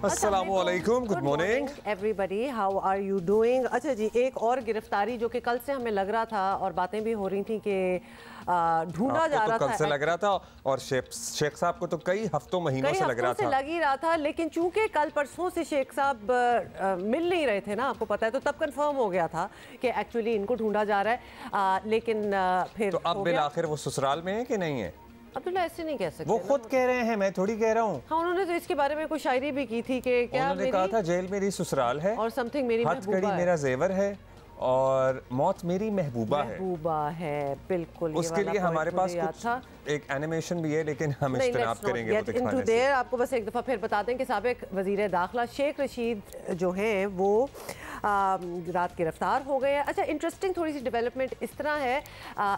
अस्सलामुअलैकुम, good morning everybody, how are you doing. अच्छा जी, एक और गिरफ्तारी जो कि कल से हमें लग रहा था और बातें भी हो रही थी कि ढूंढा जा रहा था, कल से लग रहा था और शेख साहब को तो कई हफ्तों महीनों से लग रहा था, लग ही रहा था, लेकिन चूंकि कल परसों से शेख साहब मिल नहीं रहे थे ना, आपको पता है, तो तब कंफर्म हो गया था कि एक्चुअली इनको ढूंढा जा रहा है। लेकिन फिर तो अब बिल आखिर वो ससुराल में है कि नहीं है? अब्दुल्ला ऐसे नहीं कह सकते, वो खुद कह रहे हैं, मैं थोड़ी कह रहा हूँ। हाँ, उन्होंने तो इसके बारे में कोई शायरी भी की थी कि क्या उन्होंने कहा था जेल मेरी ससुराल है और समथिंग मेरी हथकड़ी मेरा जेवर है और मौत मेरी महबूबा है। बिल्कुल, उसके लिए हमारे पास कुछ एक एनिमेशन भी है, लेकिन हम इस्तेमाल करेंगे वो दिखाने से। आपको बस एक दफ़ा फिर बता दें कि साबिक वज़ीर दाखिला शेख रशीद जो हैं वो रात गिरफ्तार हो गए हैं। अच्छा, इंटरेस्टिंग थोड़ी सी डेवलपमेंट इस तरह है,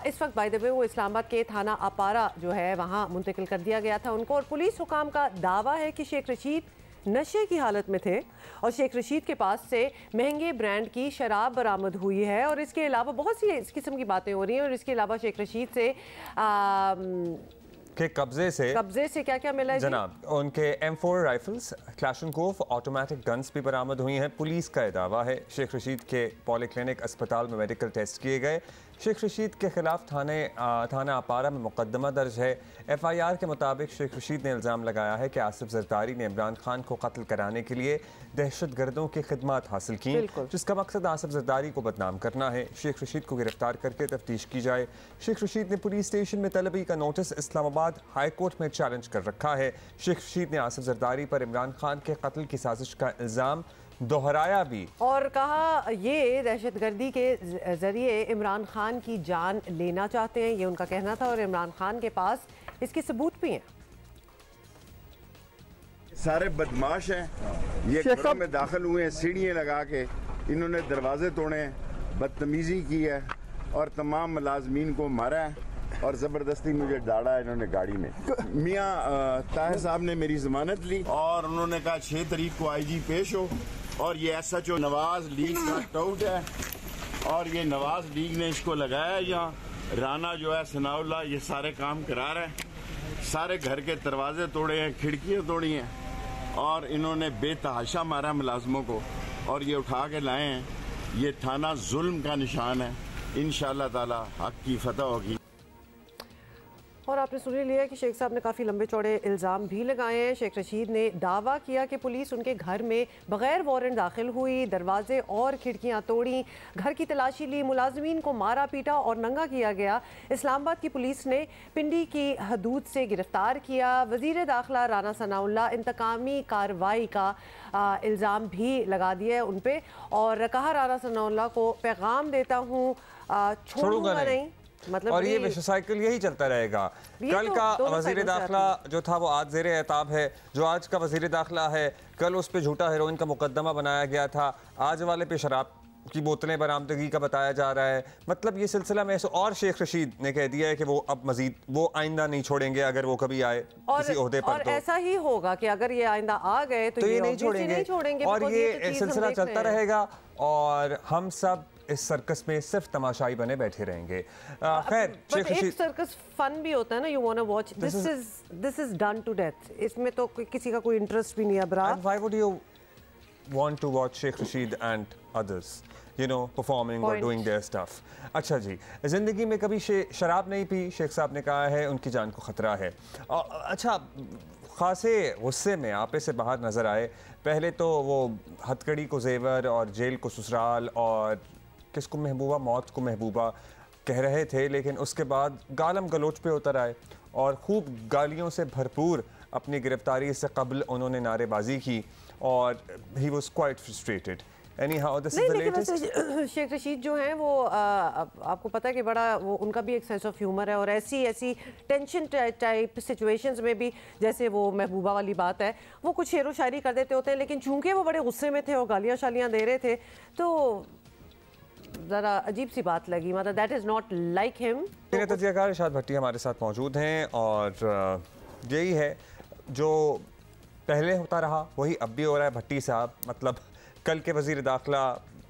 इस वक्त बाय द वे वो इस्लामाबाद के थाना अपारा जो है वहाँ मुंतकिल कर दिया गया था उनको, और पुलिस हुकाम का दावा है कि शेख रशीद नशे की हालत में थे और शेख रशीद के पास से महंगे ब्रांड की शराब बरामद हुई है, और इसके अलावा बहुत सी इस किस्म की बातें हो रही हैं। और इसके अलावा शेख रशीद से के कब्जे से क्या क्या मिला है जनाब? उनके M4 rifles, Kalashnikov automatic guns भी बरामद हुई हैं। पुलिस का दावा है शेख रशीद के पॉलीक्लिनिक अस्पताल में मेडिकल टेस्ट किए गए। शेख रशीद के खिलाफ थाना अपारा में मुकदमा दर्ज है। FIR के मुताबिक शेख रशीद ने इल्ज़ाम लगाया है कि आसिफ जरदारी ने इमरान खान को कत्ल कराने के लिए दहशत गर्दों की खिदमत हासिल की, जिसका मकसद आसिफ जरदारी को बदनाम करना है। शेख रशीद को गिरफ्तार करके तफ्तीश की जाए। शेख रशीद ने पुलिस स्टेशन में तलबी का नोटिस इस्लामाबाद हाई कोर्ट में चैलेंज कर रखा है। शेख रशीद ने आसिफ जरदारी पर इमरान खान के कत्ल की साजिश का इल्ज़ाम दोहराया भी और कहा ये दहशतगर्दी के जरिए इमरान खान की जान लेना चाहते हैं, ये उनका कहना था, और इमरान खान के पास इसके सबूत भी हैं। सारे बदमाश हैं, ये घरों में दाखिल हुए हैं, सीढ़ियाँ लगा के इन्होंने दरवाजे तोड़े, बदतमीजी की है और तमाम मुलाजमीन को मारा है और ज़बरदस्ती मुझे डाला है इन्होंने गाड़ी में। मियाँ ताहिर साहब ने मेरी जमानत ली और उन्होंने कहा 6 तारीख को IG पेश हो, और ये SHO नवाज लीग का टाउट है और ये नवाज लीग ने इसको लगाया यहाँ। राना जो है सनाउल्लाह ये सारे काम करा रहा है, सारे घर के दरवाजे तोड़े हैं, खिड़कियाँ तोड़ी हैं और इन्होंने बेतहाशा मारा मुलाजमों को और ये उठा के लाए हैं। ये थाना जुल्म का निशान है, इंशाअल्लाह ताला हक की फतह होगी। और आपने सुन लिया कि शेख साहब ने काफ़ी लंबे चौड़े इल्ज़ाम भी लगाए हैं। शेख रशीद ने दावा किया कि पुलिस उनके घर में बगैर वारंट दाखिल हुई, दरवाजे और खिड़कियां तोड़ी, घर की तलाशी ली, मुलाजमीन को मारा पीटा और नंगा किया गया। इस्लामाबाद की पुलिस ने पिंडी की हदूद से गिरफ्तार किया। वज़ीर दाखिला राना सनाउल्लाह इंतकामी कार्रवाई का इल्ज़ाम भी लगा दिया है उन पर, और कहा राना सनाउल्लाह को पैगाम देता हूँ छोड़ूंगा नहीं। मतलब और ये विश्व साइकिल यही चलता रहेगा। कल का वजीर दाखिला जो था वो आज ज़ेरे एताब है, जो आज का वजीर दाखिला है कल उस पर झूठा हेरोइन का मुकदमा बनाया गया था, आज वाले पे शराब की बोतलें बरामदगी का बताया जा रहा है। मतलब ये सिलसिला में और शेख रशीद ने कह दिया है कि वो अब मजीद वो आइंदा नहीं छोड़ेंगे अगर वो कभी आए किसी ओहदे पर। और ऐसा ही होगा कि अगर ये आइंदा आ गए तो ये नहीं छोड़ेंगे और ये सिलसिला चलता रहेगा और हम सब इस सर्कस में सिर्फ तमाशाई बने बैठे रहेंगे। खैर, एक सर्कस फन भी होता है ना, you want to watch, this is done to death, इसमें तो किसी का कोई इंटरेस्ट भी नहीं है। Bro, why would you want to watch Sheikh Rashid and others, you know, performing or doing their stuff? अच्छा जी, ज़िंदगी में कभी शराब नहीं पी, शेख साहब ने कहा है, उनकी जान को ख़तरा है। अच्छा, ख़ासे गुस्से में आपे से बाहर नज़र आए। पहले तो वो हथकड़ी को जेवर और जेल को ससुराल और किसको महबूबा, मौत को महबूबा कह रहे थे, लेकिन उसके बाद गालम गलोच पे उतर आए और खूब गालियों से भरपूर अपनी गिरफ्तारी से कबल उन्होंने नारेबाजी की और he was quite frustrated. Anyhow, this is the latest. Sheikh Rashid जो हैं वो आपको पता है कि बड़ा वो उनका भी एक सेंस ऑफ ह्यूमर है, और ऐसी टेंशन टाइप सिचुएशंस में भी, जैसे वो महबूबा वाली बात है, वो कुछ शेरो शायरी कर देते होते हैं, लेकिन चूंकि वो बड़े गुस्से में थे और गालियाँ शालियाँ दे रहे थे तो ज़रा अजीब सी बात लगी। मतलब that is not like him. तजियाकार इरशाद भट्टी हमारे साथ मौजूद हैं और यही है जो पहले होता रहा वही अब भी हो रहा है। भट्टी साहब, मतलब कल के वज़ीर दाखिला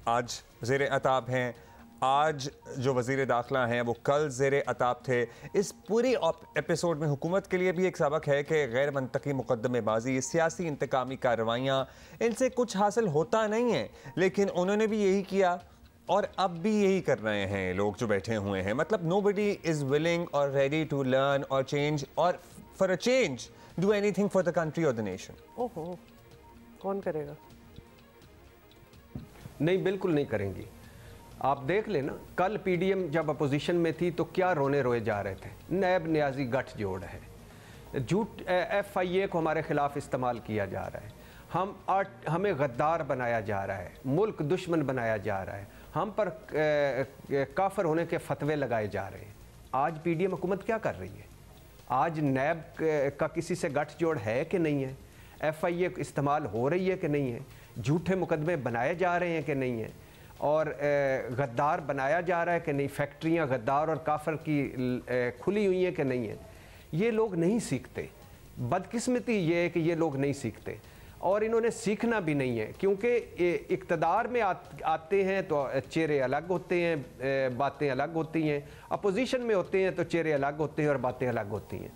आज ज़ेरे अताब हैं, आज जो वज़ीर दाखिला हैं वो कल ज़ेरे अताब थे। इस पूरी एपिसोड में हुकूमत के लिए भी एक सबक है कि गैर मनतकी मुकदमेबाजी, सियासी इंतकामी कार्रवाइयाँ, इनसे कुछ हासिल होता नहीं है। लेकिन उन्होंने भी यही किया और अब भी यही कर रहे हैं लोग जो बैठे हुए हैं। मतलब nobody is willing or ready to learn or change or for a change do anything for the country or the nation. ओहो, कौन करेगा? नहीं, बिल्कुल नहीं करेंगी। आप देख लेना, कल पीडीएम जब अपोजिशन में थी तो क्या रोने रोए जा रहे थे। नैब न्याजी गठजोड़ है, झूठ FIA को हमारे खिलाफ इस्तेमाल किया जा रहा है, हमें गद्दार बनाया जा रहा है, मुल्क दुश्मन बनाया जा रहा है, हम पर काफिर होने के फतवे लगाए जा रहे हैं। आज पीडीएम हुकूमत क्या कर रही है? आज नैब का किसी से गठजोड़ है कि नहीं है? FIA इस्तेमाल हो रही है कि नहीं है? झूठे मुकदमे बनाए जा रहे हैं कि नहीं है? और गद्दार बनाया जा रहा है कि नहीं? फैक्ट्रियां गद्दार और काफिर की खुली हुई हैं कि नहीं है? ये लोग नहीं सीखते। बदकिस्मती ये है कि ये लोग नहीं सीखते और इन्होंने सीखना भी नहीं है, क्योंकि इक़्तिदार में आते हैं तो चेहरे अलग होते हैं, बातें अलग होती हैं। अपोजिशन में होते हैं तो चेहरे अलग होते हैं और बातें अलग होती हैं।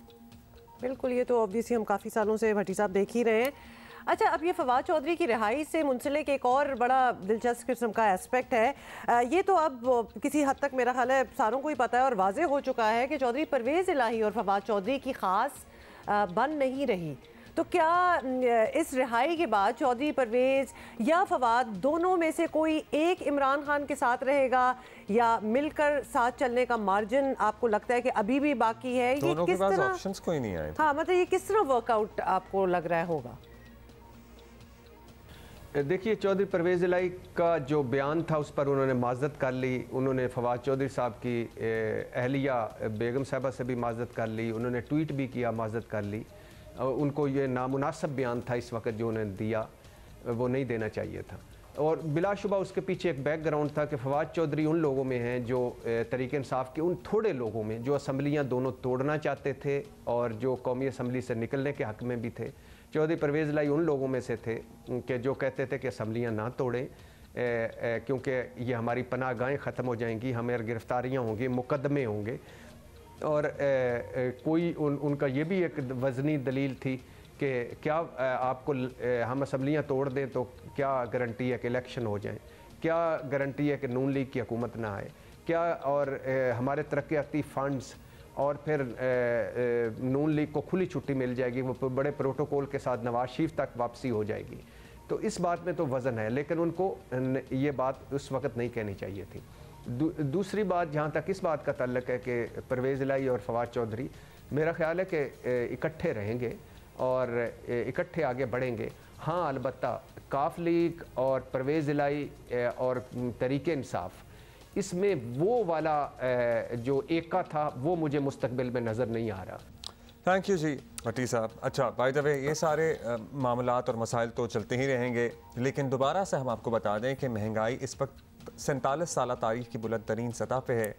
बिल्कुल, ये तो ऑब्वियसली हम काफ़ी सालों से भट्टी साहब देख ही रहे हैं। अच्छा, अब ये फवाद चौधरी की रिहाई से मुंसलिक एक और बड़ा दिलचस्प किस्म का एस्पेक्ट है। ये तो अब किसी हद तक मेरा ख्याल है सारों को ही पता है और वाज़ेह हो चुका है कि चौधरी परवेज़ इलाही और फवाद चौधरी की ख़ास बन नहीं रही। तो क्या इस रिहाई के बाद चौधरी परवेज़ या फवाद दोनों में से कोई एक इमरान खान के साथ रहेगा या मिलकर साथ चलने का मार्जिन आपको लगता है कि अभी भी बाकी है? ये किस तरह ऑप्शंस कोई नहीं आए। हाँ, मतलब ये किस तरह वर्कआउट आपको लग रहा होगा? देखिए, चौधरी परवेज़ इलाही का जो बयान था उस पर उन्होंने माज़रत कर ली। उन्होंने फवाद चौधरी साहब की अहलिया बेगम साहबा से भी माज़रत कर ली, उन्होंने ट्वीट भी किया, माज़रत कर ली। उनको ये नामुनासिब बयान था इस वक्त जो उन्होंने दिया, वो नहीं देना चाहिए था। और बिलाशुबा उसके पीछे एक बैकग्राउंड था कि फवाद चौधरी उन लोगों में हैं जो तहरीक इंसाफ के उन थोड़े लोगों में जो असम्बलियाँ दोनों तोड़ना चाहते थे और जो कौमी असम्बली से निकलने के हक़ में भी थे। चौधरी परवेज़ इलाही उन लोगों में से थे कि जो कहते थे कि असम्बलियाँ ना तोड़ें क्योंकि ये हमारी पनाहगाहें ख़त्म हो जाएंगी, हमें गिरफ्तारियाँ होंगी, मुकदमे होंगे। और कोई उनका ये भी एक वज़नी दलील थी कि क्या आपको हम असम्बलियाँ तोड़ दें तो क्या गारंटी है कि इलेक्शन हो जाएं, क्या गारंटी है कि नून लीग की हुकूमत ना आए, क्या और हमारे तरक्याती फ़ंड्स और फिर नून लीग को खुली छुट्टी मिल जाएगी, वो बड़े प्रोटोकॉल के साथ नवाज शरीफ तक वापसी हो जाएगी। तो इस बात में तो वज़न है, लेकिन उनको ये बात उस वक़्त नहीं कहनी चाहिए थी। दूसरी बात, जहाँ तक इस बात का ताल्लुक है कि परवेज़ इलाही और फवाद चौधरी, मेरा ख्याल है कि इकट्ठे रहेंगे और इकट्ठे आगे बढ़ेंगे। हाँ, अलबत्ता काफ लीग और परवेज़ इलाही और तहरीक इंसाफ, इसमें वो वाला जो एका था वो मुझे मुस्तकबिल में नज़र नहीं आ रहा। थैंक यू जी भट्टी साहब। अच्छा, बाय द वे, ये सारे मामलात और मसाइल तो चलते ही रहेंगे, लेकिन दोबारा से हम आपको बता दें कि महंगाई इस वक्त 47 साल तारीख की बुलंद तरीन सतह पे है।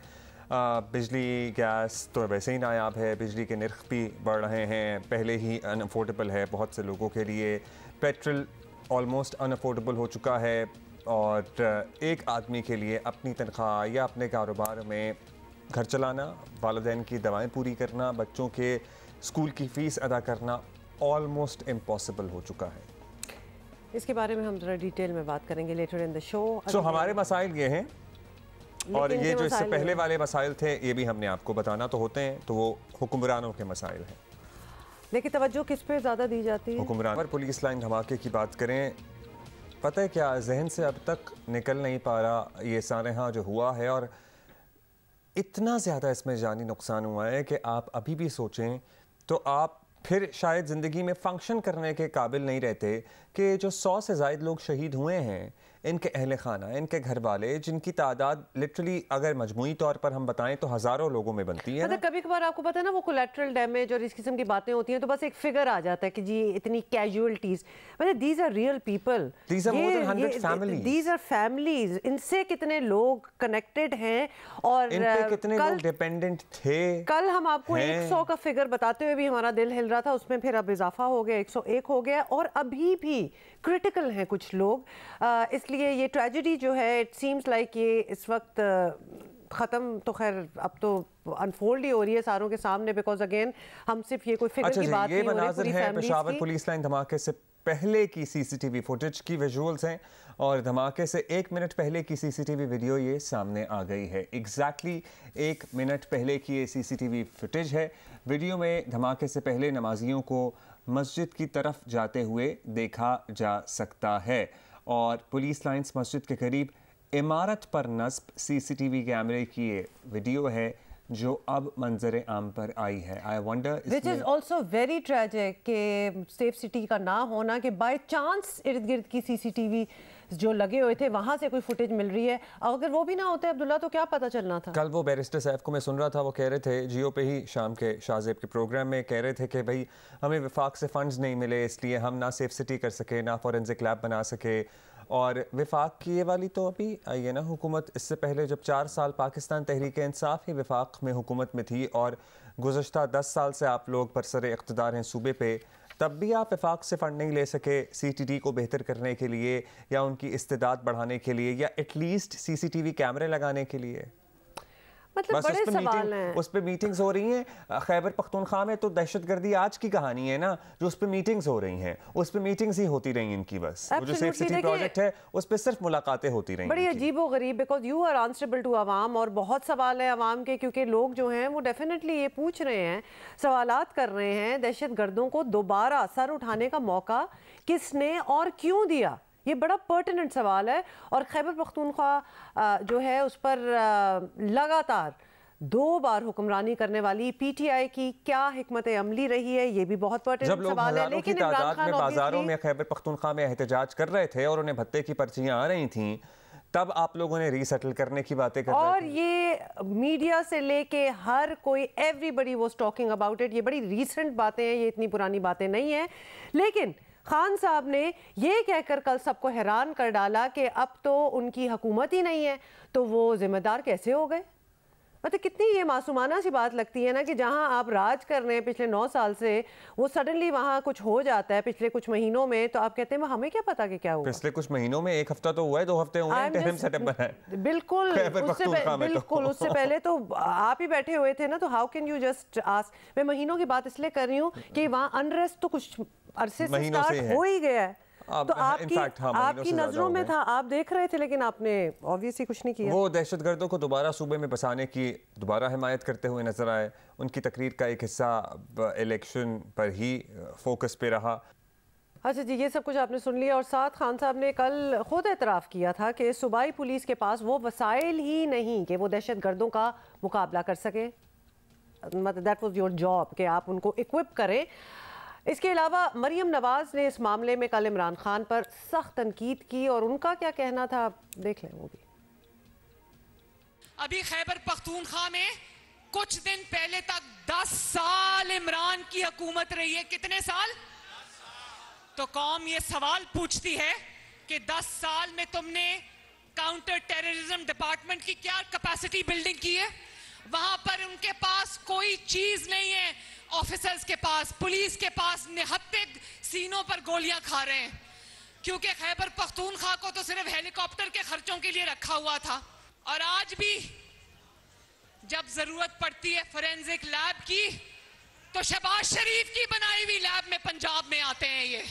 बिजली गैस तो वैसे ही नायाब है, बिजली के नर्ख भी बढ़ रहे हैं, पहले ही अनअफोर्डेबल है बहुत से लोगों के लिए। पेट्रोल ऑलमोस्ट अनअफोर्डेबल हो चुका है और एक आदमी के लिए अपनी तनख्वाह या अपने कारोबार में घर चलाना, वालिदैन की दवाएं पूरी करना, बच्चों के स्कूल की फ़ीस अदा करना ऑलमोस्ट इम्पॉसिबल हो चुका है। इसके बारे में हम ज़रा डिटेल में बात करेंगे लेटर इन द शो। हमारे मसाइल ये हैं और ये जो इससे पहले वाले मसाइल थे ये भी हमने आपको बताना तो होते हैं, तो वो हुक्मरानों के मसाइल हैं। लेकिन तवज्जो किस पे ज़्यादा दी जाती है? हुक्मरान पर पुलिस लाइन धमाके की बात करें, पता है क्या, जहन से अब तक निकल नहीं पा रहा ये सानहा जो हुआ है और इतना ज़्यादा इसमें जानी नुकसान हुआ है कि आप अभी भी सोचें तो आप फिर शायद ज़िंदगी में फंक्शन करने के काबिल नहीं रहते कि जो 100 से ज़ायद लोग शहीद हुए हैं, इनके अहल खाना, इनके घर वाले, जिनकी तादाद लिटरली अगर मजमूई तौर पर हम बताएं तो हज़ारों लोगों में बनती है। मतलब कभी कभार आपको पता है ना, वो कोलैटरल डैमेज और इस किस्म की बातें होती हैं तो बस एक फिगर आ जाता है कि जी इतनी कैजुअलिटीज, मतलब these are real people, these are more than 100 families, these are families, इनसे कितने लोग कनेक्टेड हैं और इन पे कितने लोग डिपेंडेंट थे। कल हम आपको 100 का फिगर बताते हुए भी हमारा दिल हिल रहा था, उसमें फिर अब इजाफा हो गया, 101 हो गया और अभी भी क्रिटिकल हैं कुछ लोग। इसलिए लिए ये ट्रेजेडी जो है इट सीम्स लाइक ये इस वक्त ख़त्म तो खैर अब तो अनफोल्ड ही हो रही है सारों के सामने, बिकॉज अगेन हम सिर्फ ये कोई फिगर की बात नहीं हो रही। मनाज़िर है पेशावर पुलिस लाइन धमाके से पहले की सीसीटीवी फुटेज की विजुअल्स हैं और धमाके से 1 मिनट पहले की सीसीटीवी वीडियो ये सामने आ गई है। एग्जैक्टली 1 मिनट पहले की ये सीसीटीवी फुटेज है। वीडियो में धमाके से पहले नमाजियों को मस्जिद की तरफ जाते हुए देखा जा सकता है और पुलिस लाइन्स मस्जिद के करीब इमारत पर नस्ब सीसीटीवी कैमरे की ये वीडियो है जो अब मंजर आम पर आई है। I wonder which is also very tragic कि सेफ सिटी का ना होना, कि बाय चांस इर्द गिर्द की सीसीटीवी जो लगे हुए थे वहाँ से कोई फुटेज मिल रही है। अगर वो भी ना होते अब्दुल्ला तो क्या पता चलना था। कल वो बैरिस्टर सैफ को मैं सुन रहा था, वो कह रहे थे जियो पे ही शाम के शाहजेब के प्रोग्राम में कह रहे थे कि भाई हमें विफाक से फंड्स नहीं मिले इसलिए हम ना सेफ सिटी कर सके ना फॉरेंसिक लैब बना सके। और विफाक की ये वाली तो अभी आई है ना हुकूमत। इससे पहले जब 4 साल पाकिस्तान तहरीक इंसाफ ही विफाक में हुकूमत में थी और गुज़श्ता 10 साल से आप लोग बरसर इक़्तिदार हैं सूबे पे, तब भी आप विफाक से फ़ंड नहीं ले सके सीटीडी को बेहतर करने के लिए या उनकी इस्तेदाद बढ़ाने के लिए या एटलीस्ट सीसीटीवी कैमरे लगाने के लिए। मतलब बड़े सवाल हैं। उस पर मीटिंग्स हो रही हैं। खैबर पख्तूनख्वा में तो दहशतगर्दी आज की कहानी है ना, जो उस पर मीटिंग्स हो रही हैं, उस पर मीटिंग्स ही होती रही इनकी। बस वो जो सेफ सिटी प्रोजेक्ट है उस पर सिर्फ मुलाकातें होती रही। बड़ी अजीब व गरीब, because you are answerable to अवाम और बहुत सवाल है अवाम के, क्योंकि लोग जो हैं वो डेफिनेटली ये पूछ रहे हैं, सवालात कर रहे हैं, दहशत गर्दों को दोबारा सर उठाने का मौका किसने और क्यों दिया। ये बड़ा पर्टिनेंट सवाल है और खैबर पख्तूनख्वा जो है उस पर लगातार 2 बार हुक्मरानी करने वाली पीटीआई की क्या हिकमत अमली रही है, ये भी बहुत पर्टिनेंट सवाल है। लेकिन इमरान खान बाजारों में खैबर पख्तूनख्वा में एहतजाज कर रहे थे और उन्हें भत्ते की पर्चियां आ रही थीं, तब आप लोगों ने रीसेटल करने की बातें कर रहे थे। और ये मीडिया से लेके हर कोई everybody was talking about it. ये बड़ी रीसेंट बातें हैं, ये इतनी पुरानी बातें नहीं हैं। लेकिन खान साहब ने ये कहकर कल सबको हैरान कर डाला कि अब तो उनकी हुकूमत ही नहीं है, तो वो जिम्मेदार कैसे हो गए। मतलब कितनी ये मासूमाना सी बात लगती है ना कि जहां आप राज कर रहे हैं पिछले 9 साल से, वो सडनली वहां कुछ हो जाता है पिछले कुछ महीनों में, तो आप कहते हैं हमें क्या पता कि क्या हुआ। पिछले कुछ महीनों में 1 हफ्ता तो हुआ है, 2 हफ्ते हुए हैं, इंटरिम सेटअप बना है। बिल्कुल उससे पहले तो आप ही बैठे हुए थे ना, तो how can you just ask. मैं महीनों की बात इसलिए कर रही हूँ कि वहाँ अनरेस्ट तो कुछ अरसे से स्टार्ट हो ही गया है, तो आपकी नजरों में था, आप देख रहे थे, लेकिन आपने ऑब्वियसली कुछ नहीं किया। वो दहशतगर्दों को दोबारा सूबे में बसाने की दोबारा हिमायत करते हुए नजर आए। उनकी तकरीर का एक हिस्सा इलेक्शन पर ही फोकस पे रहा। अच्छा जी, ये सब कुछ आपने सुन लिया और साथ खान साहब ने कल खुद एतराफ़ किया था कि सूबाई पुलिस के पास वो वसाइल ही नहीं कि वो दहशतगर्दों का मुकाबला कर सके। मतलब दैट वाज योर जॉब कि आप उनको इक्विप करें। इसके अलावा मरियम नवाज ने इस मामले में कल इमरान खान पर सख्त तनकीद की और उनका क्या कहना था, देख लें वो भी। अभी खैबर पख्तूनख्वा में कुछ दिन पहले तक 10 साल इमरान की हुकूमत रही है। कितने साल? तो कौम ये सवाल पूछती है कि 10 साल में तुमने काउंटर टेररिज्म डिपार्टमेंट की क्या कैपेसिटी बिल्डिंग की है? वहां पर उनके पास कोई चीज नहीं है। ऑफिसर्स के पास, पुलिस के पास निहत्ते सीनों पर गोलियां खा रहे हैं, क्योंकि खैबर पख्तूनख्वा को तो सिर्फ हेलीकॉप्टर के खर्चों के लिए रखा हुआ था। और आज भी जब जरूरत पड़ती है फोरेंसिक लैब की, तो शहबाज शरीफ की बनाई हुई लैब में पंजाब में आते हैं। ये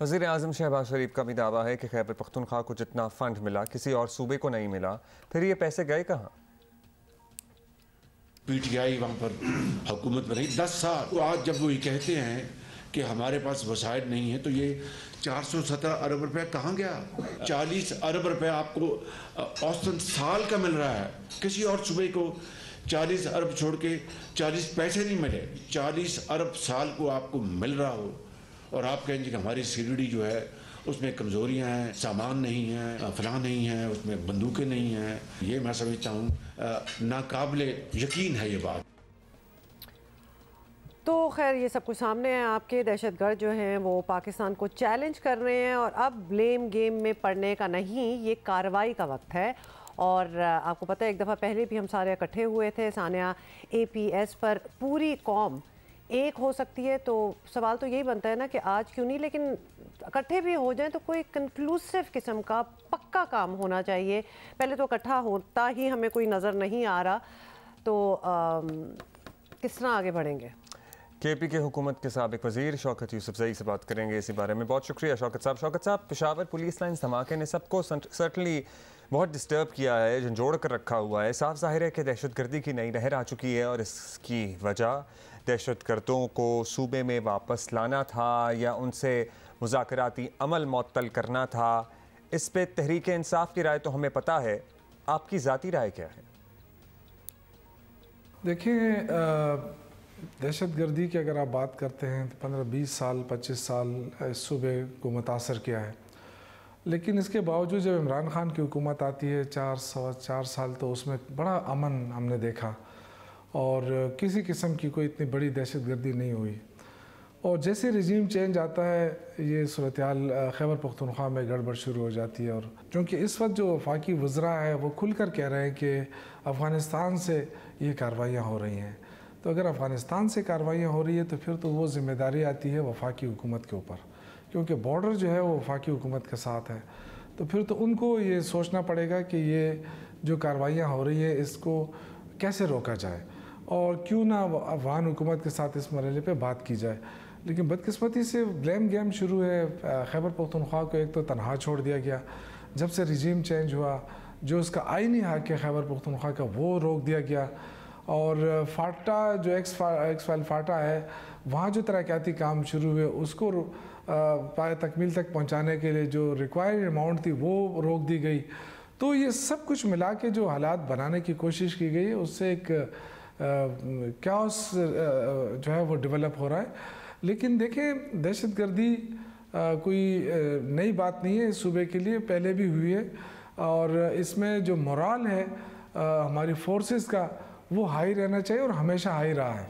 वज़ीर आज़म शहबाज शरीफ का भी दावा है कि खैबर पख्तूनख्वा को जितना फंड मिला किसी और सूबे को नहीं मिला। फिर ये पैसे गए कहाँ? पीटीआई वहाँ पर हुकूमत में रही 10 साल। तो आज जब वो ये कहते हैं कि हमारे पास वसाइल नहीं है, तो ये 417 अरब रुपए कहाँ गया? 40 अरब रुपए आपको औसतन साल का मिल रहा है। किसी और सूबे को 40 अरब छोड़ के 40 पैसे नहीं मिले। 40 अरब साल को आपको मिल रहा हो और आप कहेंगे कि हमारी सीडीडी जो है उसमें कमज़ोरियाँ हैं, सामान नहीं है, फलां नहीं है, उसमें बंदूकें नहीं हैं। ये मैं समझता हूँ नाकाबिले यकीन है ये बात। तो खैर ये सब कुछ सामने है। आपके दहशतगर्द जो हैं वो पाकिस्तान को चैलेंज कर रहे हैं और अब ब्लेम गेम में पड़ने का नहीं, ये कार्रवाई का वक्त है। और आपको पता है एक दफ़ा पहले भी हम सारे इकट्ठे हुए थे सानिया APS पर। पूरी कौम एक हो सकती है। तो सवाल तो यही बनता है ना कि आज क्यों नहीं, लेकिन इकट्ठे भी हो जाएं तो कोई कंक्लूसिव किस्म का पक्का काम होना चाहिए। पहले तो इकट्ठा होता ही हमें कोई नज़र नहीं आ रहा, तो किस तरह आगे बढ़ेंगे? KP के हुकूमत के साबिक वज़ीर शौकत यूसुफजई से बात करेंगे इसी बारे में। बहुत शुक्रिया शौकत साहब। शौकत साहब, पेशावर पुलिस लाइन्स धमाके ने सबको सर्टनली बहुत डिस्टर्ब किया है, झंझोड़ कर रखा हुआ है। साफ ज़ाहिर है कि दहशतगर्दी की नई लहर आ चुकी है और इसकी वजह दहशतगर्दों को सूबे में वापस लाना था या उनसे मुज़ाकराती अमल मुअत्तल करना था। इस पे तहरीक इंसाफ की राय तो हमें पता है, आपकी ज़ाती राय क्या है? देखिए, दहशतगर्दी की अगर आप बात करते हैं तो 15-20 साल 25 साल इस सूबे को मुतासर किया है, लेकिन इसके बावजूद जब इमरान खान की हुकूमत आती है 4 साल, तो उसमें बड़ा अमन हमने देखा और किसी किस्म की कोई इतनी बड़ी दहशतगर्दी नहीं हुई। और जैसे रिजीम चेंज आता है ये सूरत हाल खैबर पख्तूनख्वा में गड़बड़ शुरू हो जाती है। और क्योंकि इस वक्त जो वफाकी वज़रा है वो खुल कर कह रहे हैं कि अफ़गानिस्तान से ये कार्रवाइयाँ हो रही हैं, तो अगर अफ़गानिस्तान से कार्रवाइयाँ हो रही है तो फिर तो वो ज़िम्मेदारी आती है वफाकी हुकूमत के ऊपर, क्योंकि बॉर्डर जो है वो वफाकी हुकूमत के साथ है। तो फिर तो उनको ये सोचना पड़ेगा कि ये जो कार्रवाइयाँ हो रही है इसको कैसे रोका जाए और क्यों ना अफ़गान हुकूमत के साथ इस मरहले पे बात की जाए। लेकिन बदकिस्मती से ब्लेम गेम शुरू है। खैबर पख्तूनख्वा को एक तो तनहा छोड़ दिया गया, जब से रिजीम चेंज हुआ जो उसका आईनी हक़ है खैबर पख्तूनख्वा का वो रोक दिया गया। और फाटा जो एक्स फाइल फाटा है वहाँ जो तरक्याती काम शुरू हुए उसको पाए तकमील तक पहुँचाने के लिए जो रिक्वायर्ड अमाउंट थी वो रोक दी गई। तो ये सब कुछ मिला के जो हालात बनाने की कोशिश की गई है उससे एक कैओस जो है वो डेवलप हो रहा है। लेकिन देखें, दहशतगर्दी कोई नई बात नहीं है इस सूबे के लिए, पहले भी हुई है और इसमें जो मोराल है हमारी फोर्सेस का वो हाई रहना चाहिए और हमेशा हाई रहा है।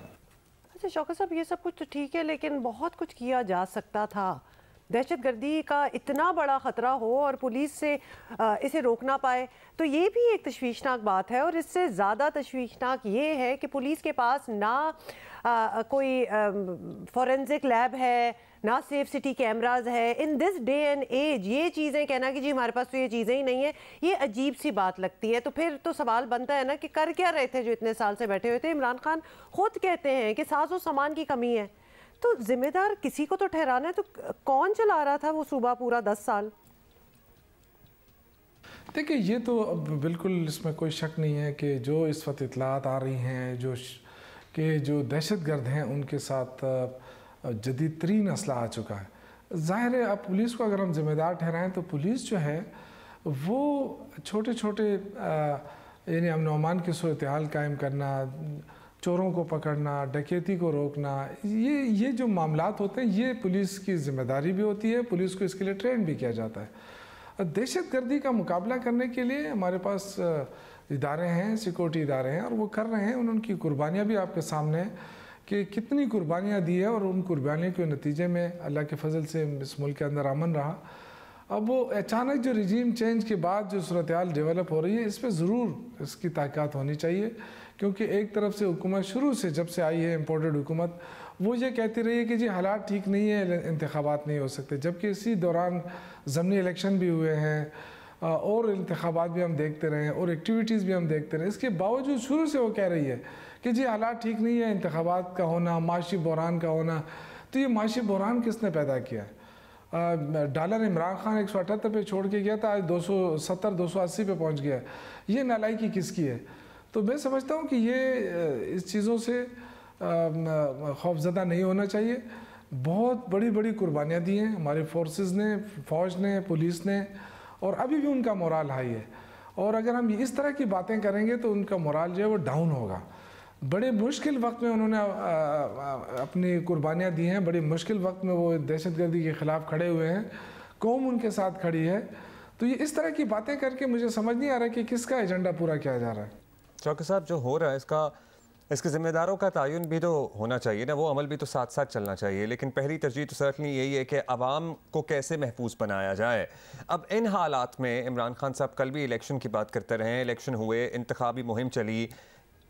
अच्छा शौकत साहब, ये सब कुछ तो ठीक है, लेकिन बहुत कुछ किया जा सकता था। दहशतगर्दी का इतना बड़ा ख़तरा हो और पुलिस से इसे रोक ना पाए, तो ये भी एक तशवीशनाक बात है। और इससे ज़्यादा तशवीशनाक ये है कि पुलिस के पास ना कोई फॉरेंसिक लैब है, ना सेफ सिटी कैमराज है। In this day and age ये चीज़ें कहना कि जी हमारे पास तो ये चीज़ें ही नहीं है, ये अजीब सी बात लगती है। तो फिर तो सवाल बनता है ना कि कर क्या रहे थे जो इतने साल से बैठे हुए थे। इमरान खान खुद कहते हैं कि साजो सामान की कमी है, तो जिम्मेदार किसी को तो ठहराना है। तो कौन चला रहा था वो सूबा पूरा 10 साल? देखिए, ये तो अब बिल्कुल इसमें कोई शक नहीं है कि जो इस वक्त इतलात आ रही हैं जो दहशतगर्द हैं उनके साथ जदीद तरीन असला आ चुका है। ज़ाहिर है अब पुलिस को अगर हम ज़िम्मेदार ठहराएं तो पुलिस जो है वो छोटे छोटे यानी अमन अमान की सूरत हाल कायम करना, चोरों को पकड़ना, डकैती को रोकना, ये जो मामलात होते हैं ये पुलिस की ज़िम्मेदारी भी होती है। पुलिस को इसके लिए ट्रेन भी किया जाता है। दहशतगर्दी का मुकाबला करने के लिए हमारे पास इदारे हैं, सिक्योरिटी इदारे हैं और वो कर रहे हैं। उनकी कुर्बानियाँ भी आपके सामने हैं कि कितनी कुर्बानियाँ दी है और उन कुर्बानियों के नतीजे में अल्लाह के फजल से इस मुल्क के अंदर अमन रहा। अब वो अचानक जो रिजीम चेंज के बाद जो सूरत हाल डेवलप हो रही है इस पर ज़रूर इसकी ताक़त होनी चाहिए, क्योंकि एक तरफ से हुकूमत शुरू से जब से आई है इम्पोर्टेड हुकूमत वो ये कहती रही है कि जी हालात ठीक नहीं है, इंतखाबात नहीं हो सकते, जबकि इसी दौरान ज़मनी इलेक्शन भी हुए हैं और इंतखाबात भी हम देखते रहे और एक्टिविटीज़ भी हम देखते रहे। इसके बावजूद शुरू से वो कह रही है कि जी हालात ठीक नहीं है, इंतखाबात का होना, माशी बहरान का होना। तो ये माशी बहरान किसने पैदा किया है? डॉलर इमरान खान 178 पे छोड़ के गया था, आज 270-280 पे पहुंच गया है। ये नालायकी किसकी है? तो मैं समझता हूँ कि ये इस चीज़ों से खौफज़दा नहीं होना चाहिए। बहुत बड़ी बड़ी कुर्बानियाँ दी हैं हमारे फोर्सेस ने, फ़ौज ने, पुलिस ने, और अभी भी उनका मोराल हाई है। और अगर हम इस तरह की बातें करेंगे तो उनका मोराल जो है वो डाउन होगा। बड़े मुश्किल वक्त में उन्होंने अपनी कुर्बानियाँ दी हैं, बड़ी मुश्किल वक्त में वो दहशतगर्दी के ख़िलाफ़ खड़े हुए हैं, कौम उनके साथ खड़ी है। तो ये इस तरह की बातें करके मुझे समझ नहीं आ रहा कि किसका एजेंडा पूरा किया जा रहा है। चौकी साहब, जो हो रहा है इसके ज़िम्मेदारों का तयन भी तो होना चाहिए ना, वो अमल भी तो साथ साथ चलना चाहिए। लेकिन पहली तरजीह तो सर्टनली यही है कि आवाम को कैसे महफूज बनाया जाए। अब इन हालात में इमरान खान साहब कल भी इलेक्शन की बात करते रहे, इलेक्शन हुए, इंतखाबी मुहिम चली,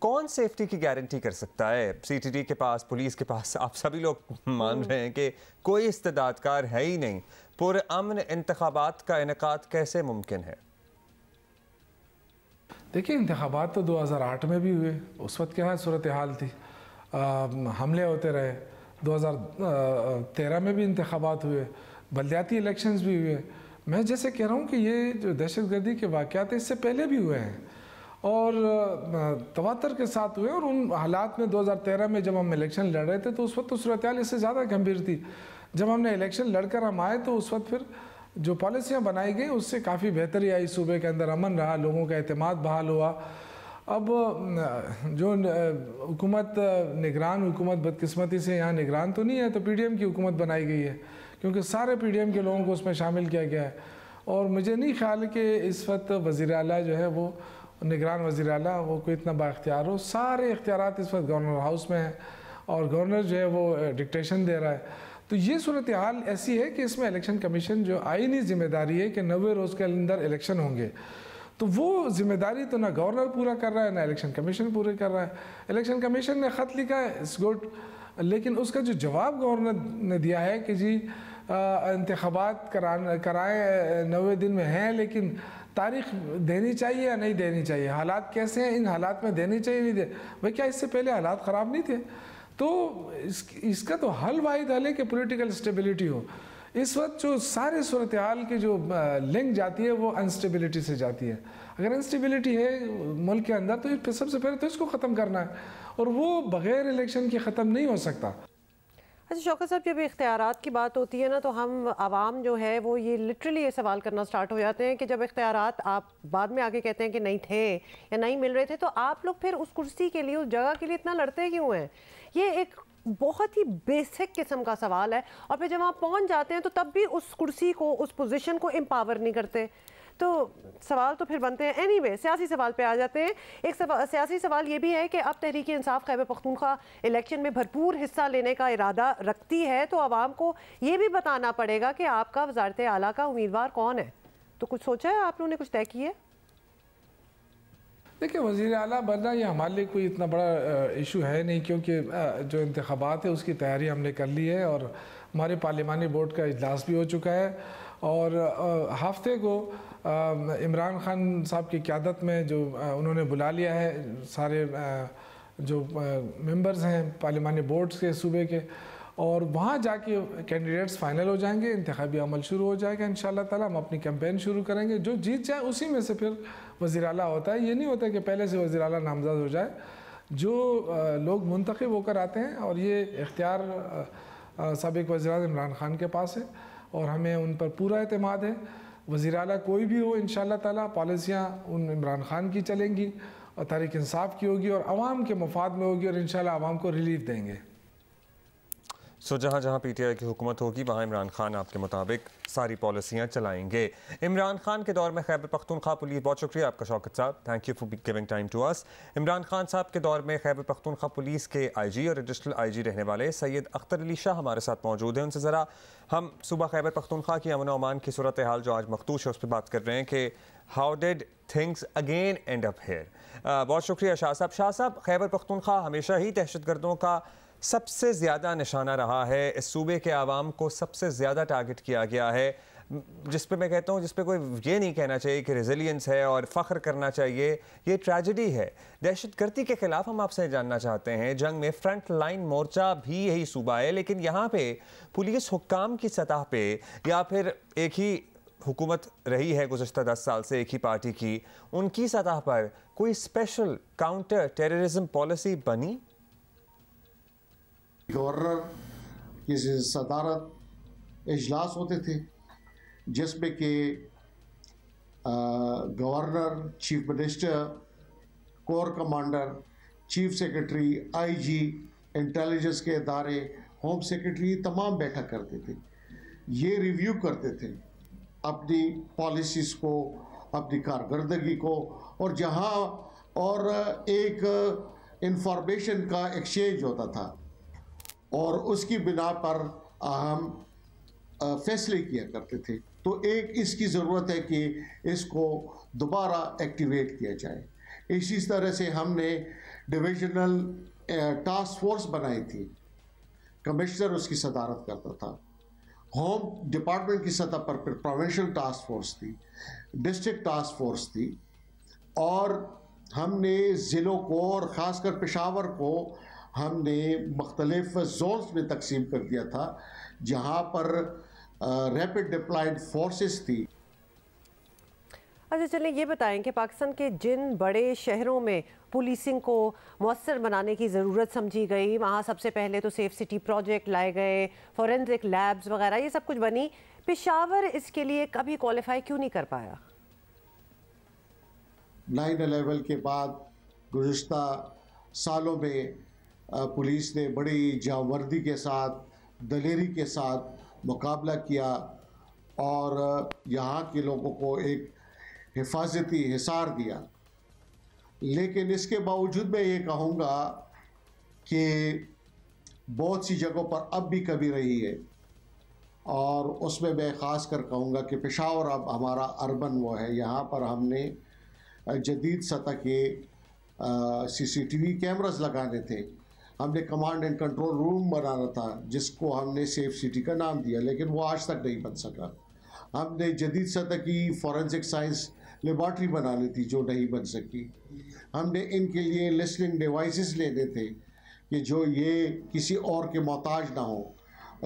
कौन सेफ्टी की गारंटी कर सकता है? CTT के पास, पुलिस के पास, आप सभी लोग मान रहे हैं कि कोई इस्तेदादकार है ही नहीं। पुरअमन इंतखाबात का इनेकाद कैसे मुमकिन है? देखिए, इंतखाबात तो 2008 में भी हुए, उस वक्त क्या सूरत हाल थी, हमले होते रहे। 2013 में भी इंतखाबात हुए, बल्दियाती इलेक्शंस भी हुए। मैं जैसे कह रहा हूँ कि ये जो दहशतगर्दी के वाक़यात हैं इससे पहले भी हुए हैं और तवातर के साथ हुए। और उन हालात में 2013 में जब हम इलेक्शन लड़ रहे थे तो उस वक्त तो सूरत हाल इससे ज़्यादा गंभीर थी। जब हमने इलेक्शन लड़कर हम आए तो उस वक्त फिर जो पॉलिसियाँ बनाई गई उससे काफ़ी बेहतरी आई, सूबे के अंदर अमन रहा, लोगों का एतमाद बहाल हुआ। अब जो हुकूमत निगरान हुकूमत बदकिस्मती से यहाँ निगरान तो नहीं है, तो PDM की हुकूमत बनाई गई है, क्योंकि सारे PDM के लोगों को उसमें शामिल किया गया है। और मुझे नहीं ख्याल कि इस वक्त वज़ीर आला जो है वो निगरान वज़ीर आला वो कोई इतना बाख्तियार हो। सारे इख्तियारात इस वक्त गवर्नर हाउस में हैं और गवर्नर जो है वो डिक्टेशन दे रहा है। तो ये सूरत हाल ऐसी है कि इसमें इलेक्शन कमीशन जो आईनी जिम्मेदारी है कि 90 रोज़ के अंदर इलेक्शन होंगे, तो वो जिम्मेदारी तो ना गवर्नर पूरा कर रहा है ना इलेक्शन कमीशन पूरे कर रहा है। इलेक्शन कमीशन ने ख़त लिखा है, इट्स गुड, लेकिन उसका जो जवाब गवर्नर ने दिया है कि जी इंतखाबात कराएँ 90 दिन में हैं, लेकिन तारीख देनी चाहिए या नहीं देनी चाहिए, हालात कैसे हैं, इन हालात में देनी चाहिए नहीं दे। भाई क्या इससे पहले हालात ख़राब नहीं थे? तो इसका तो हल वाहिद हल है कि पॉलिटिकल स्टेबिलिटी हो। इस वक्त जो सारे सूरत हाल की जो लिंक जाती है वो अनस्टेबिलिटी से जाती है। अगर अनस्टेबिलिटी है मुल्क के अंदर तो सबसे पहले तो इसको ख़त्म करना है, और वो बग़ैर इलेक्शन के ख़त्म नहीं हो सकता। अच्छा शौकत साहब, जब इख्तियारात की बात होती है ना तो हम आवाम जो है वो ये लिटरली ये सवाल करना स्टार्ट हो जाते हैं कि जब इख्तियारात आप बाद में आके कहते हैं कि नहीं थे या नहीं मिल रहे थे, तो आप लोग फिर उस कुर्सी के लिए, उस जगह के लिए इतना लड़ते क्यों हैं? ये एक बहुत ही बेसिक किस्म का सवाल है। और फिर जब आप पहुंच जाते हैं तो तब भी उस कुर्सी को, उस पोजीशन को एम्पावर नहीं करते। तो सवाल तो फिर बनते हैं। एनीवे, सियासी सवाल पे आ जाते हैं। एक सियासी सवाल ये भी है कि अब तहरीक इंसाफ खैबर पख्तूनख्वा इलेक्शन में भरपूर हिस्सा लेने का इरादा रखती है, तो आवाम को ये भी बताना पड़ेगा कि आपका वज़ारत आला का उम्मीदवार कौन है। तो कुछ सोचा है आप लोगों ने, कुछ तय किया? देखिए, वज़ीर आला बनना ये हमारे लिए कोई इतना बड़ा इशू है नहीं, क्योंकि जो इंतखाबात है उसकी तैयारी हमने कर ली है और हमारे पार्लिमानी बोर्ड का इजलास भी हो चुका है। और हफ्ते को इमरान खान साहब की क़यादत में जो उन्होंने बुला लिया है सारे जो मेंबर्स हैं पार्लिमानी बोर्ड्स के सूबे के, और वहाँ जाके कैंडिडेट्स फाइनल हो जाएंगे, इंतखाबी अमल शुरू हो जाएगा इंशाअल्लाह ताला। हम अपनी कैंपेन शुरू करेंगे, जो जीत जाए उसी में से फिर वज़ीर आला होता है। ये नहीं होता कि पहले से वज़ीर आला नामज़द हो जाए। जो लोग मुंतखब होकर आते हैं, और ये इख्तियार साबिक़ वज़ीर-ए-आज़म इमरान खान के पास है और हमें उन पर पूरा एतमाद है। वज़ीर आला कोई भी हो इंशाअल्लाह ताला पॉलिसियाँ उन इमरान खान की चलेंगी और तहरीक इंसाफ की होगी और आवाम के मफाद में होगी, और इंशाअल्लाह आवाम को रिलीफ देंगे। सो जहाँ जहाँ PTI की हुकूमत होगी वहाँ इमरान खान आपके मुताबिक सारी पॉलिसियाँ चलाएंगे। इमरान खान के दौर में खैबर पख्तूनख्वा पुलिस, बहुत शुक्रिया आपका शौकत साहब, thank you for giving time to us. Imran Khan साहब के दौर में खैबर पख्तूनख्वा पुलिस के IG और एडिशनल IG रहने वाले सैयद अख्तर अली शाह हमारे साथ मौजूद हैं। उनसे ज़रा हम सूबा खैबर पख्तूनख्वा की अमन अमान की सूरत हाल जो आज मखदूश है उस पर बात कर रहे हैं कि how did things again and up here. बहुत शुक्रिया शाह साहब। शाह साहब, खैबर पख्तूनख्वा हमेशा ही दहशतगर्दों का सबसे ज़्यादा निशाना रहा है, इस सूबे के आवाम को सबसे ज़्यादा टारगेट किया गया है, जिस पे मैं कहता हूँ जिस पे कोई ये नहीं कहना चाहिए कि रेजिलियंस है और फ़ख्र करना चाहिए, ये ट्रेजेडी है। दहशतगर्दी के ख़िलाफ़ हम आपसे जानना चाहते हैं, जंग में फ्रंट लाइन मोर्चा भी यही सूबा है, लेकिन यहाँ पे पुलिस हुक्काम की सतह पे या फिर एक ही हुकूमत रही है गुज़श्ता 10 साल से एक ही पार्टी की, उनकी सतह पर कोई स्पेशल काउंटर टेररिज्म पॉलिसी बनी? गवर्नर की सदारत इजलास होते थे जिसमें कि governor, chief minister, core commander, chief secretary, IG, intelligence के इदारे, होम सेक्रेटरी तमाम बैठक करते थे। ये रिव्यू करते थे अपनी पॉलिसीज़ को, अपनी कारकर्दगी को, और जहाँ और एक इंफॉर्मेशन का एक्सचेंज होता था और उसकी बिना पर अहम फैसले किया करते थे। तो एक इसकी ज़रूरत है कि इसको दोबारा एक्टिवेट किया जाए। इसी तरह से हमने डिविजनल टास्क फोर्स बनाई थी, कमिश्नर उसकी सदारत करता था। होम डिपार्टमेंट की सतह पर फिर प्रोविंशियल टास्क फोर्स थी, डिस्ट्रिक्ट टास्क फोर्स थी, और हमने ज़िलों को और ख़ासकर पेशावर को हमने मुख्तलिफ जोन्स में तकसीम कर दिया था, जहाँ पर रैपिड डिप्लॉयड फोर्सेस थी। अच्छा चलिए ये बताएं कि पाकिस्तान के जिन बड़े शहरों में पुलिसिंग को मौसर बनाने की ज़रूरत समझी गई, वहाँ सबसे पहले तो सेफ सिटी प्रोजेक्ट लाए गए, फॉरेंसिक लैब्स वगैरह ये सब कुछ बनी, पेशावर इसके लिए कभी क्वालिफाई क्यों नहीं कर पाया? 9/11 के बाद गुज़िश्ता सालों में पुलिस ने बड़ी जांवर्दी के साथ, दलेरी के साथ मुकाबला किया और यहाँ के लोगों को एक हिफाजती हिसार दिया। लेकिन इसके बावजूद मैं ये कहूँगा कि बहुत सी जगहों पर अब भी कमी रही है, और उसमें मैं ख़ास कर कहूँगा कि पेशावर अब हमारा अर्बन वो है, यहाँ पर हमने जदीद सतह के CCTV कैमरास लगाने थे, हमने कमांड एंड कंट्रोल रूम बनाना था जिसको हमने सेफ सिटी का नाम दिया, लेकिन वो आज तक नहीं बन सका। हमने जदीद सतह की फॉरेंसिक साइंस लेबॉर्ट्री बनानी थी जो नहीं बन सकी। हमने इनके लिए लिस्निंग डिवाइसेस लेने थे कि जो ये किसी और के मोहताज ना हो।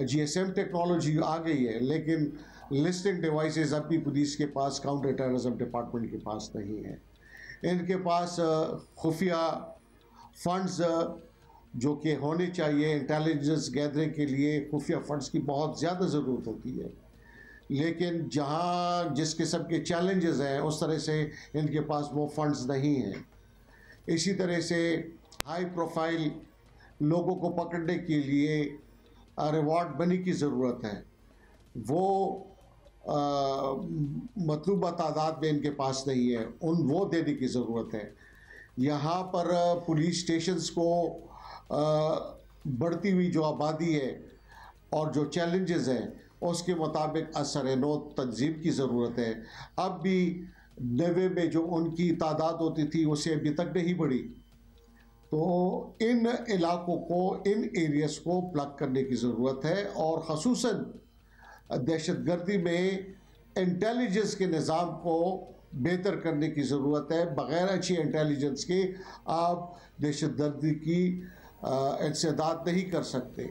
GSM टेक्नोलॉजी आ गई है, लेकिन लिस्निंग डिवाइसेस अब भी पुलिस के पास, काउंटर टेररिज्म डिपार्टमेंट के पास नहीं है। इनके पास खुफिया फंड्स जो कि होने चाहिए, इंटेलिजेंस गैदरिंग के लिए खुफिया फंड्स की बहुत ज़्यादा ज़रूरत होती है, लेकिन जहाँ जिस किस्म के चैलेंजेस हैं उस तरह से इनके पास वो फंड्स नहीं हैं। इसी तरह से हाई प्रोफाइल लोगों को पकड़ने के लिए रिवॉर्ड मनी की ज़रूरत है, वो मतलूबा तादाद में इनके पास नहीं है, वो देने की ज़रूरत है। यहाँ पर पुलिस स्टेशंस को बढ़ती हुई जो आबादी है और जो चैलेंजेस हैं उसके मुताबिक असर-ए-नौ तंजीम की ज़रूरत है। अब भी 90 में जो उनकी तादाद होती थी उसे अभी तक नहीं बढ़ी, तो इन इलाकों को, इन एरियाज़ को प्लग करने की ज़रूरत है, और ख़ुसूसन दहशतगर्दी में इंटेलिजेंस के निज़ाम को बेहतर करने की ज़रूरत है। बग़ैर अच्छी इंटेलिजेंस के आप दहशतगर्दी की इंसदाद नहीं कर सकते।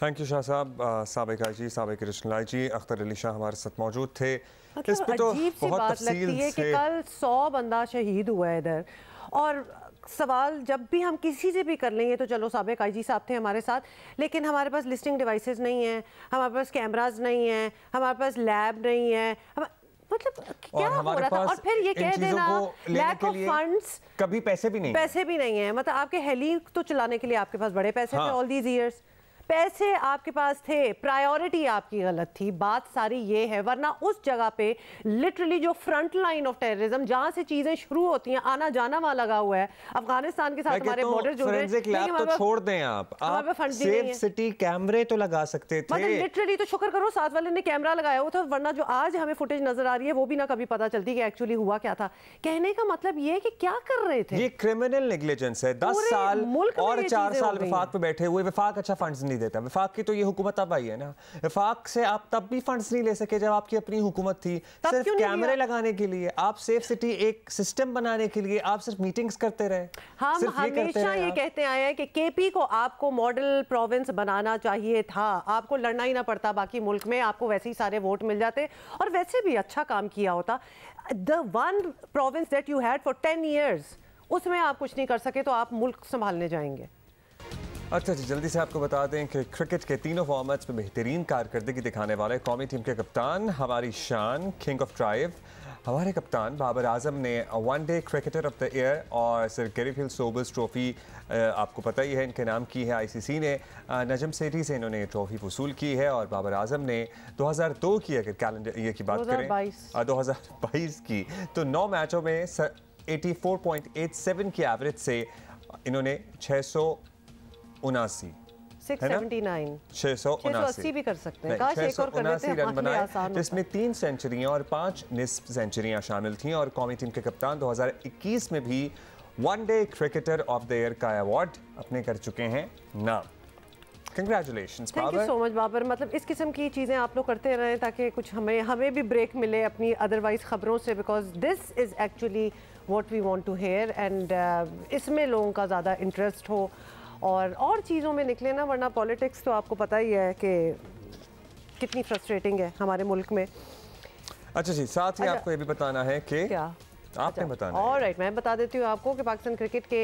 थैंक यू शाह साहब। साबिक IG, साबिक कृष्णलाल जी, अख्तर अली शाह हमारे साथ मौजूद थे। मतलब इस पे तो अजीब सी बात लगती है कि कल 100 बंदा शहीद हुआ है इधर, और सवाल जब भी हम किसी से भी कर लेंगे तो चलो साबिक IG साहब थे हमारे साथ, लेकिन हमारे पास लिस्टिंग डिवाइसेस नहीं है, हमारे पास कैमरास नहीं है, हमारे पास लैब नहीं है, मतलब क्या हो रहा था? और फिर ये कह देना लैक ऑफ फंड्स, कभी पैसे भी नहीं है। मतलब आपके हेली तो चलाने के लिए आपके पास बड़े पैसे थे ऑल दीज इयर्स, पैसे आपके पास थे, प्रायोरिटी आपकी गलत थी, बात सारी ये है। वरना उस जगह पे लिटरली जो फ्रंट लाइन ऑफ टेररिज्म, जहां से चीजें शुरू होती हैं, आना जाना वहां लगा हुआ है, अफगानिस्तान के साथ हमारे बॉर्डर जुड़े हैं, लेकिन तो छोड़ दें आप सेफ सिटी कैमरे तो लगा सकते थे। मतलब लिटरली तो शुक्र करो साथ वाले ने कैमरा लगाया हुआ था, वरना जो आज हमें फुटेज नजर आ रही है वो भी ना कभी पता चलती कि एक्चुअली हुआ क्या था। कहने का मतलब ये है कि क्या कर रहे थे, ये क्रिमिनल नेग्लिजेंस है। 10 साल और 4 साल विफाक पे बैठे हुए, विफाक अच्छा फंड्स नहीं देता। विफाक की तो ये हुकूमत अब आई है ना, विफाक से आप तब भी फंड्स नहीं ले सके जब आपकी अपनी हुकूमत थी। सिर्फ कैमरे लगाने के लिए, आप सेफ सिटी एक सिस्टम बनाने के लिए आप सिर्फ मीटिंग्स करते रहे। हम हमेशा ये कहते आए हैं कि KP को आपको मॉडल प्रोविंस बनाना चाहिए था, आपको लड़ना ही ना पड़ता बाकी मुल्क में, आपको वैसे ही सारे वोट मिल जाते और वैसे भी अच्छा काम किया होता। The one province that you had for 10 years, उसमें आप कुछ नहीं कर सके तो आप मुल्क संभालने जाएंगे। अच्छा जी, जल्दी से आपको बता दें कि क्रिकेट के तीनों फॉर्मेट्स में बेहतरीन कारकर्दगी दिखाने वाले कौमी टीम के कप्तान, हमारी शान, किंग ऑफ ट्राइब, हमारे कप्तान बाबर आजम ने one day cricketer of the year और सर गैरीफील्ड सोबर्स ट्रॉफी आपको पता ही है इनके नाम की है। ICC ने नजम सेठी से इन्होंने ट्रॉफी वसूल की है, और बाबर आजम ने 2002 की, अगर कैलेंडर ईयर की बात करें 2022 की, तो 9 मैचों में 84.87 की एवरेज से इन्होंने 679 680 भी कर सकते हैं, काश एक और कर लेते हैं, रन बनाए, जिसमें 3 सेंचुरियां और 5 निस्फ सेंचुरियां शामिल थी। और कौमी टीम के कप्तान 2021 में भी one day cricketer of the year का अवार्ड अपने कर चुके हैं नाम। Congratulations thank you so much Babar. मतलब इस किस्म की चीज़ें आप लोग करते रहें ताकि कुछ हमें भी ब्रेक मिले अपनी अदरवाइज ख़बरों से, because this is actually what we want to hear and इसमें लोगों का ज़्यादा इंटरेस्ट हो और चीज़ों में निकले ना, वरना पॉलिटिक्स तो आपको पता ही है कि कितनी फ्रस्ट्रेटिंग है हमारे मुल्क में। अच्छा जी, साथ ही आपको ये भी बताना है कि क्या आपने बताना है। ऑलराइट, मैं बता देती हूँ आपको कि पाकिस्तान क्रिकेट के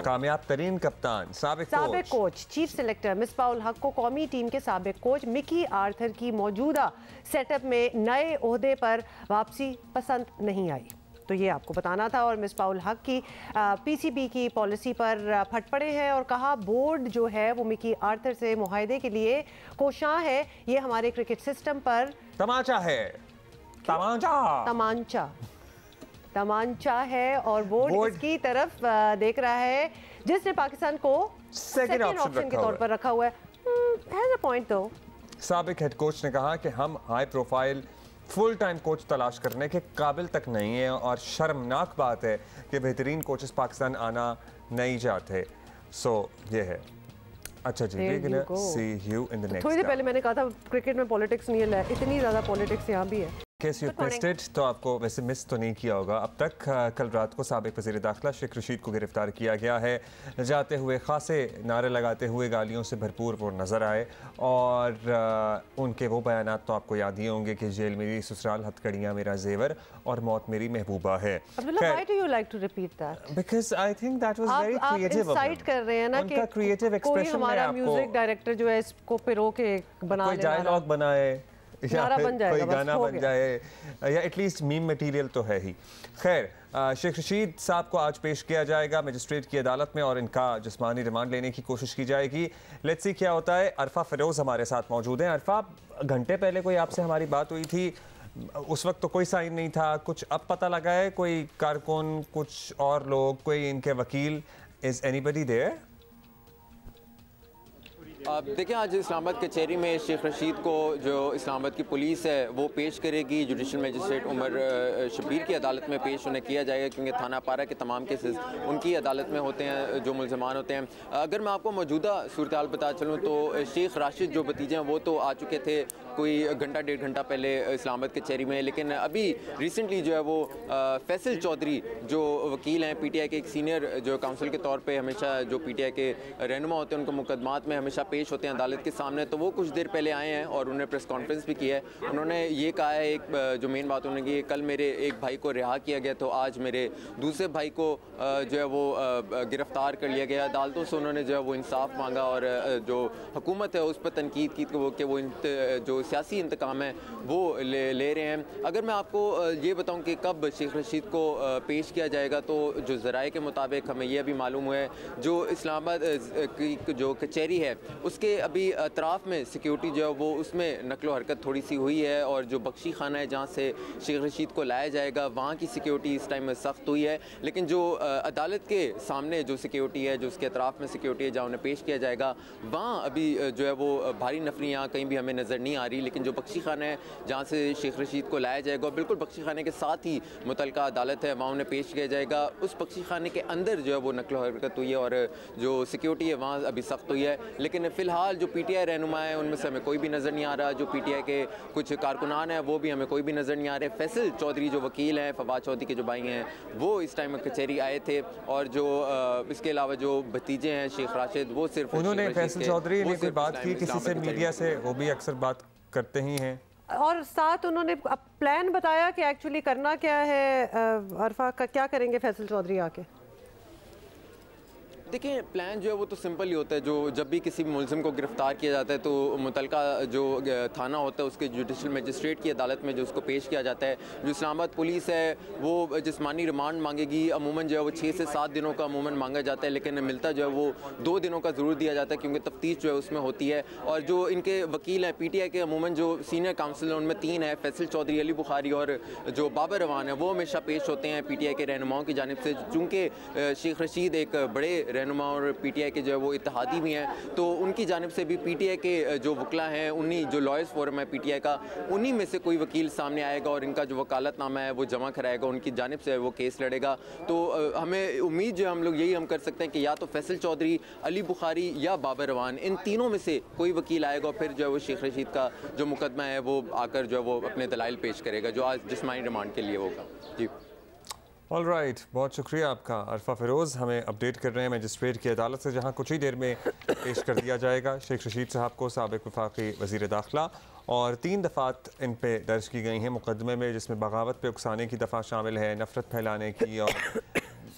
कामयाब तरीन कप्तान, साबिक कोच, चीफ सेलेक्टर मिसबाह-उल हक को कौमी टीम के साबिक कोच मिकी आर्थर की मौजूदा सेटअप में नए ओहदे पर वापसी पसंद नहीं आई। तो ये आपको बताना था। और मिसबाह-उल हक की पीसीबी की पॉलिसी पर फट पड़े हैं और कहा बोर्ड जो है वो मिकी आर्थर से मुआहदे के लिए कोशां है। ये हमारे क्रिकेट सिस्टम पर तमाचा है, तमांचा है और बोर्ड इसकी तरफ देख रहा है जिसने पाकिस्तान को सेकंड ऑप्शन के तौर पर रखा हुआ है। हैज अ पॉइंट दो। साबिक हेड कोच ने कहा कि हम high profile full time coach तलाश करने के काबिल तक नहीं है और शर्मनाक बात है कि बेहतरीन कोचेस पाकिस्तान आना नहीं चाहते। सो ये है। अच्छा जी, सी यू इन द नेक्स्ट। थोड़ी देर पहले मैंने कहा था क्रिकेट में पॉलिटिक्स नहीं है, इतनी ज़्यादा पॉलिटिक्स यहाँ भी है। केस यू मिस्ड तो आपको वैसे मिस तो नहीं किया होगा अब तक। कल रात को साबिक वज़ीर दाखिला शेख रशीद को गिरफ्तार किया गया है। जाते हुए खासे नारे लगाते हुए गालियों से भरपूर वो नज़र आए और उनके वो बयानात तो आपको याद ही होंगे कि जेल मेरी ससुराल, हथकड़ियाँ मेरा जेवर और मौत मेरी महबूबा है। Because I think that was very creative. Insight कर रहे हैं ना कि क्रिएटिव एक्सप्रेशन में हमारा म्यूजिक डायरेक्टर जो है इसको पिरो के बना ले, डायलॉग बनाए या बन कोई गाना बन जाए या एटलीस्ट मीम मटेरियल तो है ही। खैर, शेख रशीद साहब को आज पेश किया जाएगा मजिस्ट्रेट की अदालत में और इनका जिस्मानी रिमांड लेने की कोशिश की जाएगी। लेट्स सी क्या होता है। अरफा फिरोज़ हमारे साथ मौजूद हैं। अरफा, घंटे पहले कोई आपसे हमारी बात हुई थी, उस वक्त तो कोई साइन नहीं था, कुछ अब पता लगा है कोई कारकुन, कुछ और लोग, कोई इनके वकील, इज एनीबडी देयर? देखिए, आज इस्लामाबाद कचहरी में शेख रशीद को जो इस्लामाबाद की पुलिस है वो पेश करेगी। जुडिशल मजिस्ट्रेट उमर शबीर की अदालत में पेश उन्हें किया जाएगा क्योंकि थाना पारा के तमाम केसेस उनकी अदालत में होते हैं जो मुलजमान होते हैं। अगर मैं आपको मौजूदा सूरत हाल बता चलूँ तो शेख राशिद जो भतीजे हैं वो तो आ चुके थे कोई घंटा डेढ़ घंटा पहले इस्लामाबाद कचहरी में, लेकिन अभी रिसेंटली जो है वो फैसल चौधरी जो वकील हैं पीटीआई के, एक सीनियर जो काउंसिल के तौर पे हमेशा जो पीटीआई के रहनुमा होते हैं उनको मुकदमात में हमेशा पेश होते हैं अदालत के सामने, तो वो कुछ देर पहले आए हैं और उन्होंने प्रेस कॉन्फ्रेंस भी की है। उन्होंने ये कहा है, एक जो मेन बात उन्होंने की, कल मेरे एक भाई को रिहा किया गया तो आज मेरे दूसरे भाई को जो है वो गिरफ्तार कर लिया गया। अदालतों से उन्होंने जो है वो इंसाफ मांगा और जो हुकूमत है उस पर तनकीद की कि वो जो सियासी इंतकाम है वो ले रहे हैं। अगर मैं आपको ये बताऊं कि कब शेख रशीद को पेश किया जाएगा तो जो ज़राए के मुताबिक हमें यह भी मालूम हुआ है जो इस्लामाबाद की जो कचहरी है उसके अभी अतराफ़ में सिक्योरिटी जो है वो उसमें नकलो हरकत थोड़ी सी हुई है और जो बख्शी खाना है जहाँ से शेख रशीद को लाया जाएगा वहाँ की सिक्योरिटी इस टाइम में सख्त हुई है, लेकिन जो अदालत के सामने जो सिक्योरिटी है, जो उसके अतराफ़ में सिक्योरिटी है जहाँ उन्हें पेश किया जाएगा, वहाँ अभी जो है वो भारी नफरी यहाँ कहीं भी हमें नज़र नहीं आ रही। लेकिन जो बख्शी खाना है जहाँ से शेख रशीद को लाया जाएगा और बिल्कुल बख्शी खाने के साथ ही मुतलका अदालत है वहाँ उन्हें पेश किया जाएगा। उस बख्शी खाने के अंदर जो है वो नकलो हरकत हुई है और जो सिक्योरिटी है वहाँ अभी सख्त हुई है। लेकिन फ़िलहाल जो पीटीआई रहनुमा है उनमें से हमें कोई भी नज़र नहीं आ रहा, जो पीटीआई के कुछ कारकुनान हैं वो भी हमें कोई भी नज़र नहीं आ रहे। फैसल चौधरी जो वकील हैं, फवाद चौधरी के जो भाई हैं, वो इस टाइम कचहरी आए थे और जो इसके अलावा जो भतीजे हैं शेख राशिद वो सिर्फ उन्होंने फैसल चौधरी ने कोई बात की किसी से मीडिया से, वो भी अक्सर बात करते ही हैं और साथ उन्होंने प्लान बताया कि एक्चुअली करना क्या है। अरफा का क्या करेंगे फैसल चौधरी आके? देखिए, प्लान जो है वो तो सिंपल ही होता है। जो जब भी किसी मुलजिम को गिरफ्तार किया जाता है तो मुतलका जो थाना होता है उसके जुडिशल मजिस्ट्रेट की अदालत में जो उसको पेश किया जाता है। जो इस्लामाबाद पुलिस है वो जिस्मानी रिमांड मांगेगी, अमूमन जो है वो 6 से 7 दिनों का अमूमन मांगा जाता है, लेकिन मिलता जो है वो 2 दिनों का ज़रूर दिया जाता है क्योंकि तफ्तीश जो है उसमें होती है। और जो इनके वकील हैं पीटीआई के, अमूमन जो सीनियर काउंसिल हैं उनमें 3 है, फैसल चौधरी, अली बुखारी और जो बाबर रवान है, वो हमेशा पेश होते हैं पीटीआई के रहनुमाओं की जानिब से। चूँकि शेख रशीद एक बड़े रहनुमा और PTI के जो है वो इत्तेहादी भी हैं, तो उनकी जानिब से भी PTI के जो वकला हैं, उन्हीं जो लॉयर्स फोरम है PTI का, उन्हीं में से कोई वकील सामने आएगा और इनका जो वकालतनामा है वो जमा कराएगा, उनकी जानिब से वो केस लड़ेगा। तो हमें उम्मीद जो हम लोग यही हम कर सकते हैं कि या तो फैसल चौधरी, अली बुखारी या बाबर रवान, इन तीनों में से कोई वकील आएगा और फिर जो है वो शेख रशीद का जो मुकदमा है वो आकर जो है वो अपने दलाइल पेश करेगा, जो आज जिस्मानी रिमांड के लिए होगा। जी ऑल राइट, बहुत शुक्रिया आपका अरफा फ़िरोज़, हमें अपडेट कर रहे हैं मजिस्ट्रेट की अदालत से, जहां कुछ ही देर में पेश कर दिया जाएगा शेख रशीद साहब को, साबिक़ वफ़ाक़ी वज़ीर दाखिला, और 3 दफ़ात इन पे दर्ज की गई हैं मुकदमे में, जिसमें बगावत पे उकसाने की दफ़ा शामिल है, नफ़रत फैलाने की और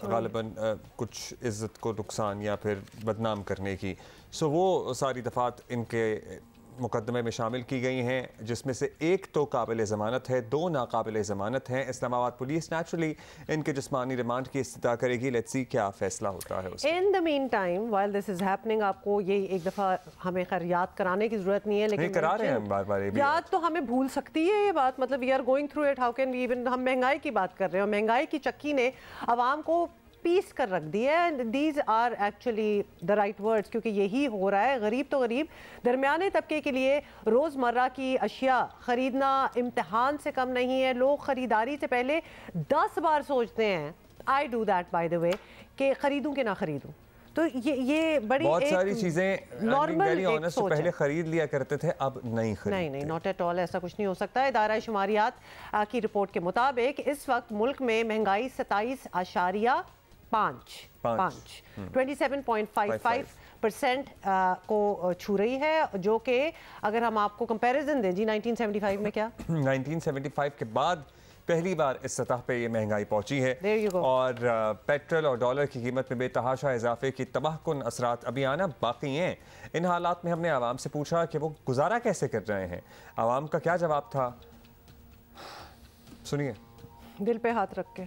ग़ालिबन कुछ इज़्ज़त को नुकसान या फिर बदनाम करने की। सो वो सारी दफ़ात इनके मुकदमे में शामिल की गई हैं, जिसमें से एक तो काबिल ज़मानत है, 2 नाकाबिल ज़मानत हैं। इस्लामाबाद पुलिस नेचुरली इनके जिस्मानी रिमांड की इस्तदा करेगी। लेट्स सी क्या फ़ैसला होता है। In the mean time while this is happening, आपको ये एक दफ़ा हमें खैर याद कराने की ज़रूरत नहीं है, लेकिन करा रहे हैं हम बार-बार, याद तो हमें भूल सकती है ये बात, मतलब we are going through it, how can we even, हम महंगाई की बात कर रहे हैं, महंगाई की चक्की ने आवाम को पीस कर रख दी है। These are actually the right words, क्योंकि यही हो रहा है। गरीब तो गरीब, दरमियाने तबके के लिए रोज़मर्रा की अशिया ख़रीदना इम्तिहान से कम नहीं है। लोग ख़रीदारी से पहले 10 बार सोचते हैं, I do that by the way, कि ख़रीदूँ कि ना ख़रीदूँ। तो ये बड़ी बहुत सारी चीज़ें नॉर्मल पहले खरीद लिया करते थे, अब नहीं खरीदते। नहीं, नॉट एट ऑल, ऐसा कुछ नहीं हो सकता। इदारा शुमारियात की रिपोर्ट के मुताबिक इस वक्त मुल्क में महंगाई 27.55% को छू रही है, जो कि अगर हम आपको कंपैरिजन दें जी 1975 में, क्या 1975 के बाद पहली बार इस सतह पे ये महंगाई पहुंची है, और पेट्रोल और डॉलर की कीमत में बेतहाशा इजाफे की तबाहकुन असरात अभी आना बाकी हैं। इन हालात में हमने आवाम से पूछा कि वो गुजारा कैसे कर रहे हैं। आवाम का क्या जवाब था, सुनिए। दिल पे हाथ रख के,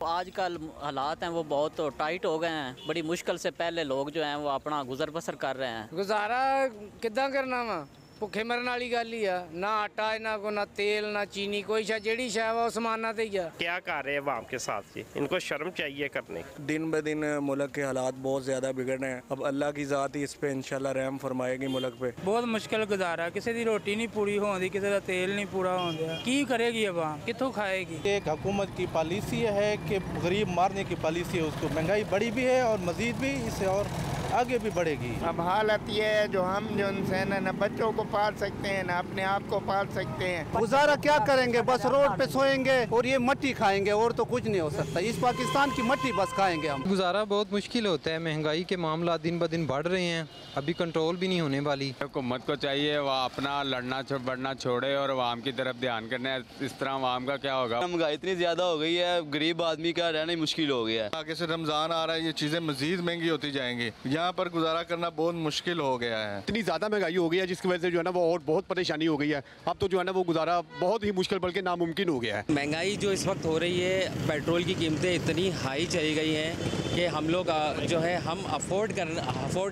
आजकल हालात हैं वो बहुत टाइट हो गए हैं, बड़ी मुश्किल से पहले लोग जो हैं वो अपना गुजर बसर कर रहे हैं। गुजारा किद्दां करना वा, भुखे मरने वाली गल ही है, ना आटा ना को, ना तेल ना चीनी, कोई शा जेड़ी शा वो समाना ते ही है। क्या कर रहे हैं अवाम के साथ जी, इनको शर्म चाहिए करने। दिन ब दिन मुल्क के हालात बहुत ज़्यादा बिगड़ रहे हैं, अब अल्लाह की ज़ात ही इस पे इंशाल्लाह रहम फरमाएगी मुल्क पे। बहुत मुश्किल गुजारा, किसी की रोटी नहीं पूरी होती, किसी का तेल नहीं पूरा होता, की करेगी अवाम, कितों खाएगी। एक हुकूमत की पॉलिसी है कि गरीब मारने की पॉलिसी है, उसको महंगाई बढ़ी भी है और मजीद भी इससे और आगे भी बढ़ेगी। अब हालत ये है जो हम जो है न बच्चों को पाल सकते हैं, न अपने आप को पाल सकते हैं। गुजारा क्या करेंगे, बस रोड पे सोएंगे और ये मट्टी खाएंगे, और तो कुछ नहीं हो सकता। इस पाकिस्तान की मट्टी बस खाएंगे हम। गुजारा बहुत मुश्किल होता है, महंगाई के मामला दिन ब दिन बढ़ रहे हैं, अभी कंट्रोल भी नहीं होने वाली। हुकूमत को चाहिए वह अपना लड़ना बढ़ना छोड़े और आवाम की तरफ ध्यान करना, इस तरह आवाम का क्या होगा। महंगाई इतनी ज्यादा हो गई है, गरीब आदमी का रहना ही मुश्किल हो गया है। आगे से रमजान आ रहा है, ये चीजें मजीद महंगी होती जाएंगी, यहाँ पर गुजारा करना बहुत मुश्किल हो गया है। इतनी ज़्यादा महंगाई हो गई है जिसकी वजह से जो है ना वो और बहुत परेशानी हो गई है। अब तो जो है ना वो गुजारा बहुत ही मुश्किल बल्कि नामुमकिन हो गया है। महंगाई जो इस वक्त हो रही है, पेट्रोल की कीमतें इतनी हाई चली गई हैं कि हम लोग जो है हम अफोर्ड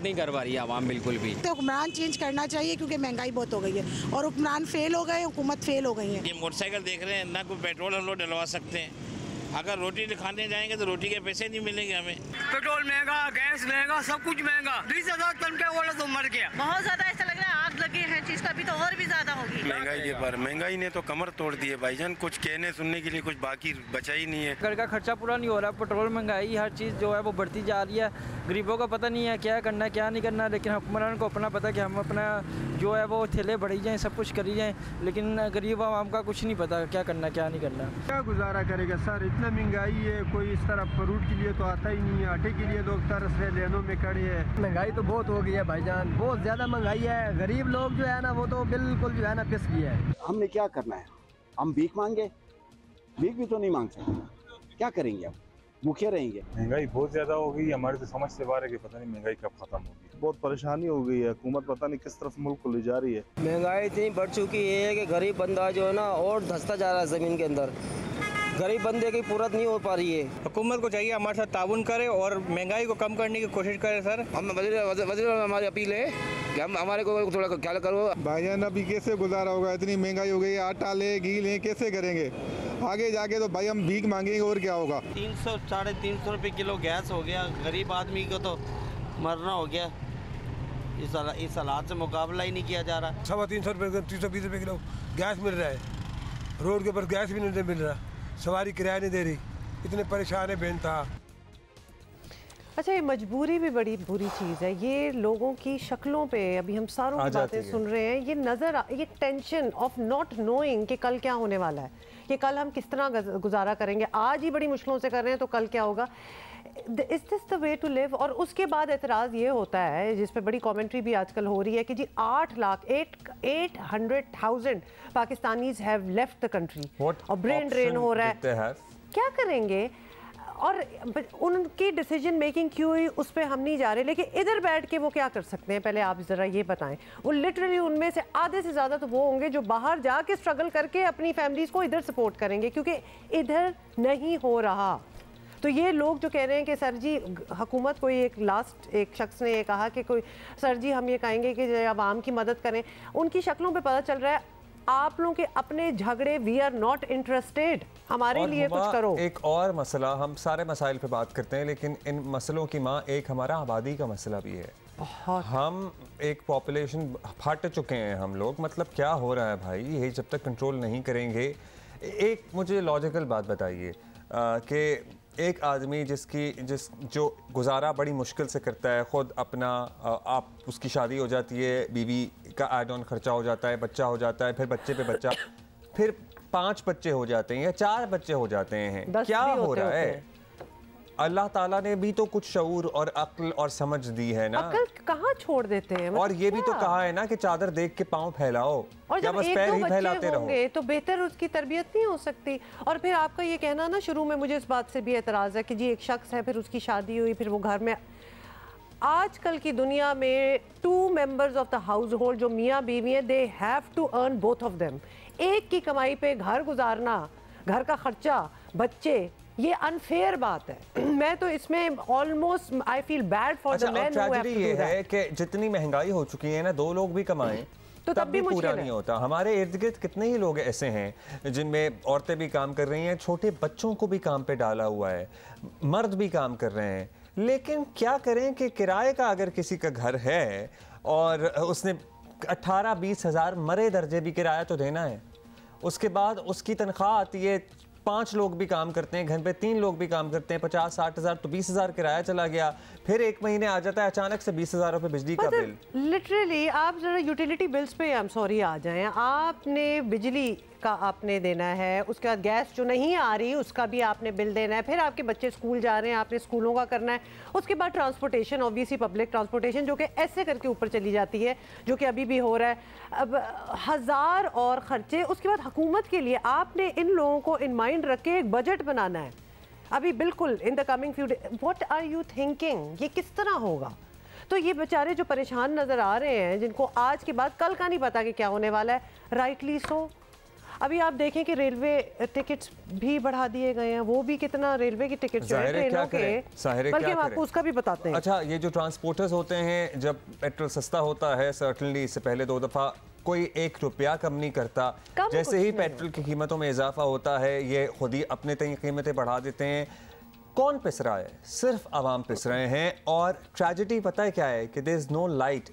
नहीं कर पा रही है आवाम बिल्कुल भी। तो हुक्मरान चेंज करना चाहिए क्योंकि महंगाई बहुत हो गई है और हुक्मरान फेल हो गए, हुकूमत फेल हो गई है। ये मोटरसाइकिल देख रहे हैं ना, कोई पेट्रोल हम लोग डलवा सकते हैं, अगर रोटी खाने जाएंगे तो रोटी के पैसे नहीं मिलेंगे हमें। पेट्रोल महंगा, गैस महंगा, सब कुछ महंगा। 20,000 टन का वाला तो मर गया। बहुत ज्यादा ऐसा लग रहा है आग लगी है चीज का, भी तो और भी ज्यादा होगी महंगाई के पर। महंगाई ने तो कमर तोड़ दी है भाईजान, कुछ कहने सुनने के लिए कुछ बाकी बचा ही नहीं है। घर का खर्चा पूरा नहीं हो रहा, पेट्रोल महंगाई हर चीज़ जो है वो बढ़ती जा रही है। गरीबों को पता नहीं है क्या करना क्या नहीं करना, लेकिन हुक्मरान को अपना पता कि हम अपना जो है वो ठेले बढ़ी जाएँ, सब कुछ करी जाएँ, लेकिन गरीब आवाम का कुछ नहीं पता क्या करना क्या नहीं करना। क्या गुजारा करेगा सर, इतना महंगाई है, कोई इस तरह फ्रूट के लिए तो आता ही नहीं है, आटे के लिए लोग तरस रहे, लेनों में खड़े हैं। महंगाई तो बहुत हो गई है भाईजान, बहुत ज़्यादा महंगाई है। गरीब लोग जो है ना वो तो बिल्कुल जो है ना पिस गया है। हमने क्या करना है, हम भीख मांगे? भीख भी तो नहीं मांग सकते, क्या करेंगे, अब भूखे रहेंगे। महंगाई बहुत ज़्यादा हो गई, हमारे तो समझ से बाहर है कि पता नहीं महंगाई कब खत्म होगी। बहुत परेशानी हो गई है, हुकूमत पता नहीं किस तरफ मुल्क को ले जा रही है। महंगाई इतनी बढ़ चुकी है कि गरीब बंदा जो है ना और धंसता जा रहा है ज़मीन के अंदर, गरीब बंदे की पूरत नहीं हो पा रही है। हुकूमत को चाहिए हमारे साथ ताउन करे और महंगाई को कम करने की कोशिश करे। सर हम वज़ीर हमारी अपील है कि हम हमारे को थोड़ा ख्याल करो। भाईजान अभी कैसे गुजारा होगा, इतनी महंगाई हो गई है, आटा ले घी ले कैसे करेंगे। आगे जाके तो भाई हम भीख मांगेंगे और क्या होगा। 300 350 रुपये किलो गैस हो गया, गरीब आदमी को तो मरना हो गया। इस हालात से मुकाबला ही नहीं किया जा रहा। 350 रुपये 320 रुपये किलो गैस मिल रहा है, रोड के ऊपर गैस भी नहीं मिल रहा, सवारी किराया नहीं दे रही, इतने परेशान है बेनता। अच्छा, ये मजबूरी भी बड़ी बुरी चीज़ है। ये लोगों की शक्लों पे अभी हम सारों की बातें सुन रहे हैं, ये टेंशन ऑफ नॉट नोइंग कि कल क्या होने वाला है, कि कल हम किस तरह गुजारा करेंगे। आज ही बड़ी मुश्किलों से कर रहे हैं तो कल क्या होगा। Is this the way to live? और उसके बाद एतराज़ ये होता है, जिस पे बड़ी कमेंट्री भी आजकल हो रही है, कि जी 800,000 Pakistanis have left the country और ब्रेन ड्रेन हो रहा है। क्या करेंगे? और उनकी डिसीजन मेकिंग क्यों हुई उस पर हम नहीं जा रहे, लेकिन इधर बैठ के वो क्या कर सकते हैं, पहले आप ज़रा ये बताएं। वो लिटरली उनमें से आधे से ज़्यादा तो वो होंगे जो बाहर जाके स्ट्रगल करके अपनी फैमिलीज़ को इधर सपोर्ट करेंगे, क्योंकि इधर नहीं हो रहा। तो ये लोग जो कह रहे हैं कि सर जी हुकूमत, कोई एक शख्स ने ये कहा कि कोई सर जी हम ये कहेंगे कि आवाम की मदद करें, उनकी शक्लों पे पता चल रहा है आप लोगों के अपने झगड़े, वी आर नॉट इंटरेस्टेड, हमारे लिए कुछ करो। एक और मसला, हम सारे मसाइल पे बात करते हैं, लेकिन इन मसलों की माँ एक हमारा आबादी का मसला भी है। हम एक पॉपुलेशन फट चुके हैं हम लोग। मतलब क्या हो रहा है भाई, ये जब तक कंट्रोल नहीं करेंगे। एक मुझे लॉजिकल बात बताइए कि एक आदमी जो गुजारा बड़ी मुश्किल से करता है, ख़ुद अपना आप उसकी शादी हो जाती है, बीवी का ऐड ऑन खर्चा हो जाता है, बच्चा हो जाता है, फिर बच्चे पे बच्चा, फिर 5 बच्चे हो जाते हैं या 4 बच्चे हो जाते हैं। क्या हो रहा है? अल्लाह ताला ने भी तो कुछ शऊर और अक्ल और समझ दी है ना। अक्ल कहाँ छोड़ देते हैं? और ये भी तो कहा है ना कि चादर देख के पाँव फैलाओ, और या बस पैर ही फैलाते रहो तो बेहतर उसकी तरबियत नहीं हो सकती। और फिर आपका ये कहना ना, शुरू में मुझे इस बात से भी एतराज़ है कि जी एक शख्स है, फिर उसकी शादी हुई, फिर वो घर में। आजकल की दुनिया में 2 members of the household जो मियाँ बीवी हैं, they have to earn both of them. एक की कमाई पे घर गुजारना, घर का खर्चा, बच्चे, ये अनफेयर बात है। मैं तो इसमें almost I feel bad for the man who have to do that. ये है कि जितनी महंगाई हो चुकी है ना, 2 लोग भी कमाएं तो तब भी पूरा नहीं होता। हमारे इर्द गिर्द कितने ही लोग ऐसे हैं जिनमें औरतें भी काम कर रही हैं, छोटे बच्चों को भी काम पे डाला हुआ है, मर्द भी काम कर रहे हैं। लेकिन क्या करें कि किराए का अगर किसी का घर है और उसने 18-20 हज़ार मरे दर्जे भी किराया तो देना है, उसके बाद उसकी तनख्वाह आती है, 5 लोग भी काम करते हैं घर पे, 3 लोग भी काम करते हैं, 50-60 हज़ार, तो 20 हज़ार किराया चला गया। फिर 1 महीने आ जाता है अचानक से 20 हज़ार रुपये बिजली का बिल। लिटरली आप जरा यूटिलिटी बिल्स पे आई एम सॉरी आ जाएं। आपने बिजली का आपने देना है, उसके बाद गैस जो नहीं आ रही उसका भी आपने बिल देना है, फिर आपके बच्चे स्कूल जा रहे हैं, आपने स्कूलों का करना है, उसके बाद ट्रांसपोर्टेशन, ऑब्वियसली पब्लिक ट्रांसपोर्टेशन जो कि ऐसे करके ऊपर चली जाती है, जो कि अभी भी हो रहा है। अब 1000 और खर्चे, उसके बाद हुकूमत के लिए आपने इन लोगों को इन माइंड रख के एक बजट बनाना है अभी बिल्कुल in the coming few day. What are you thinking? ये किस तरह होगा? तो ये बेचारे जो परेशान नज़र आ रहे हैं, जिनको आज के बाद कल का नहीं पता कि क्या होने वाला है, राइटली सो। अभी आप देखें कि रेलवे टिकट्स भी बढ़ा दिए गए हैं, वो भी कितना रेलवे की टिकट्स जो है ट्रेनों के, बल्कि हम आपको उसका भी बताते हैं। अच्छा, ये जो ट्रांसपोर्टर्स होते हैं, जब पेट्रोल सस्ता होता है, सर्टनली इससे पहले 2 दफ़ा कोई 1 रुपया कम नहीं करता। जैसे ही पेट्रोल की कीमतों में इजाफा होता है, ये खुद ही अपने तय कीमतें बढ़ा देते हैं। कौन पिस रहा है? सिर्फ आवाम पिस रहे हैं। और ट्रेजेडी पता है क्या है कि there is no light,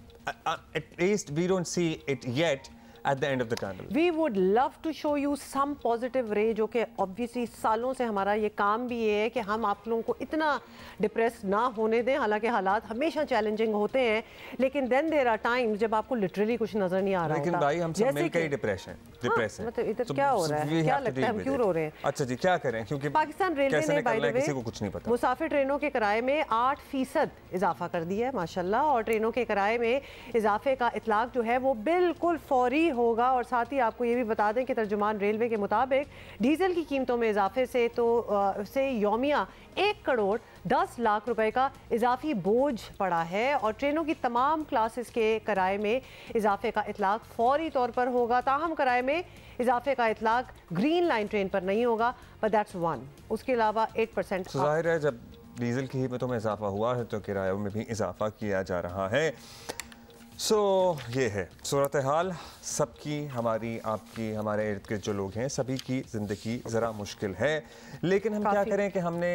at least we don't see it yet at the end of the tunnel. We would love to show you some positive ray, जो कि obviously सालों से हमारा ये काम भी ये है कि हम आप लोगों को इतना डिप्रेस ना होने दें। हालांकि हालात हमेशा चैलेंजिंग होते हैं, लेकिन then there are times जब आपको लिटरली कुछ नजर नहीं आ रहा लेकिन होता। भाई हम सब मिलकर ही डिप्रेस हैं। मतलब इधर क्या हो रहा है, क्या लगता है, हम क्यों रो रहे हैं? अच्छा जी, क्या करें? क्योंकि पाकिस्तान रेलवे ने बाय द वे किसी को कुछ नहीं पता, मुसाफिर ट्रेनों के किराए में 8% इजाफा कर दिया है माशाल्लाह। और ट्रेनों के किराए में इजाफे का इतलाक जो है वो बिल्कुल फौरी होगा। और साथ ही आपको ये भी बता दें कि तर्जुमान रेलवे के मुताबिक डीजल की कीमतों में इजाफे से यौमिया 1 करोड़ 10 लाख रुपए का इजाफी बोझ पड़ा है। और ट्रेनों की तमाम क्लासेस के किराए में इजाफे का इतलाक फौरी तौर पर होगा। ताहम किराए में इजाफे का इतलाक ग्रीन लाइन ट्रेन पर नहीं होगा, बट दैट्स 1। उसके अलावा 8% जाहिर है जब डीजल की कीमतों में इजाफा हुआ है तो किरायों में भी इजाफा किया जा रहा है। ये है सूरत हाल सबकी, हमारी, आपकी, हमारे इर्द गिर्द जो लोग हैं सभी की ज़िंदगी ज़रा मुश्किल है, लेकिन हम क्या करें कि हमने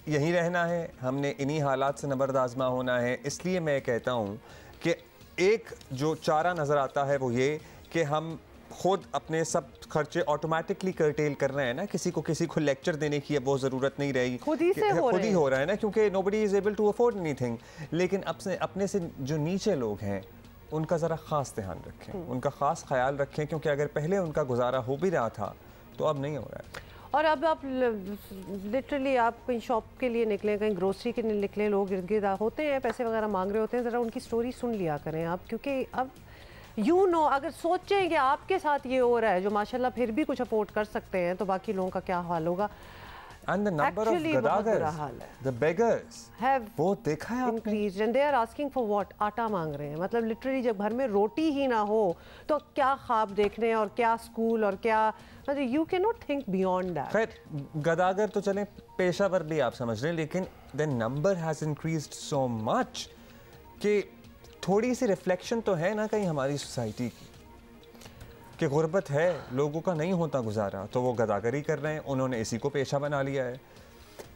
यहीं रहना है, हमने इन्हीं हालात से नबर्द आज़मा होना है। इसलिए मैं कहता हूँ कि एक जो चारा नज़र आता है वो ये कि हम खुद अपने सब खर्चे ऑटोमेटिकली कर्टेल कर रहे हैं ना, किसी को लेक्चर देने की अब वो ज़रूरत नहीं रही, खुद ही हो रहा है ना, क्योंकि nobody is able to afford anything. लेकिन अपने से जो नीचे लोग हैं उनका ज़रा ख़ास ध्यान रखें, उनका ख़ास ख्याल रखें, क्योंकि अगर पहले उनका गुजारा हो भी रहा था तो अब नहीं हो रहा है। और अब आप लिटरली आप कहीं शॉप के लिए निकलें, कहीं ग्रोसरी के लिए निकलें, लोग इर्द गिर्द होते हैं, पैसे वगैरह मांग रहे होते हैं, ज़रा उनकी स्टोरी सुन लिया करें आप, क्योंकि अब अगर सोचें कि आपके साथ ये हो रहा है जो माशाल्लाह फिर भी कुछ अफोर्ड कर सकते हैं, तो बाकी लोगों का क्या हाल होगा। And the number of gadagas, the beggars, वो देखा है increased and they are asking for what? आटा मांग रहे हैं। मतलब लिटरली जब घर में रोटी ही ना हो तो क्या ख्वाब देखने और क्या स्कूल और क्या, मतलब you cannot think beyond that। खैर गदागर तो चलें, पेशावर भी आप समझ रहे हैं, लेकिन the number has increased so much कि थोड़ी सी रिफ्लेक्शन तो है ना कहीं हमारी सोसाइटी की कि गुर्बत है, लोगों का नहीं होता गुजारा, तो वो गदागरी कर रहे हैं, उन्होंने इसी को पेशा बना लिया है।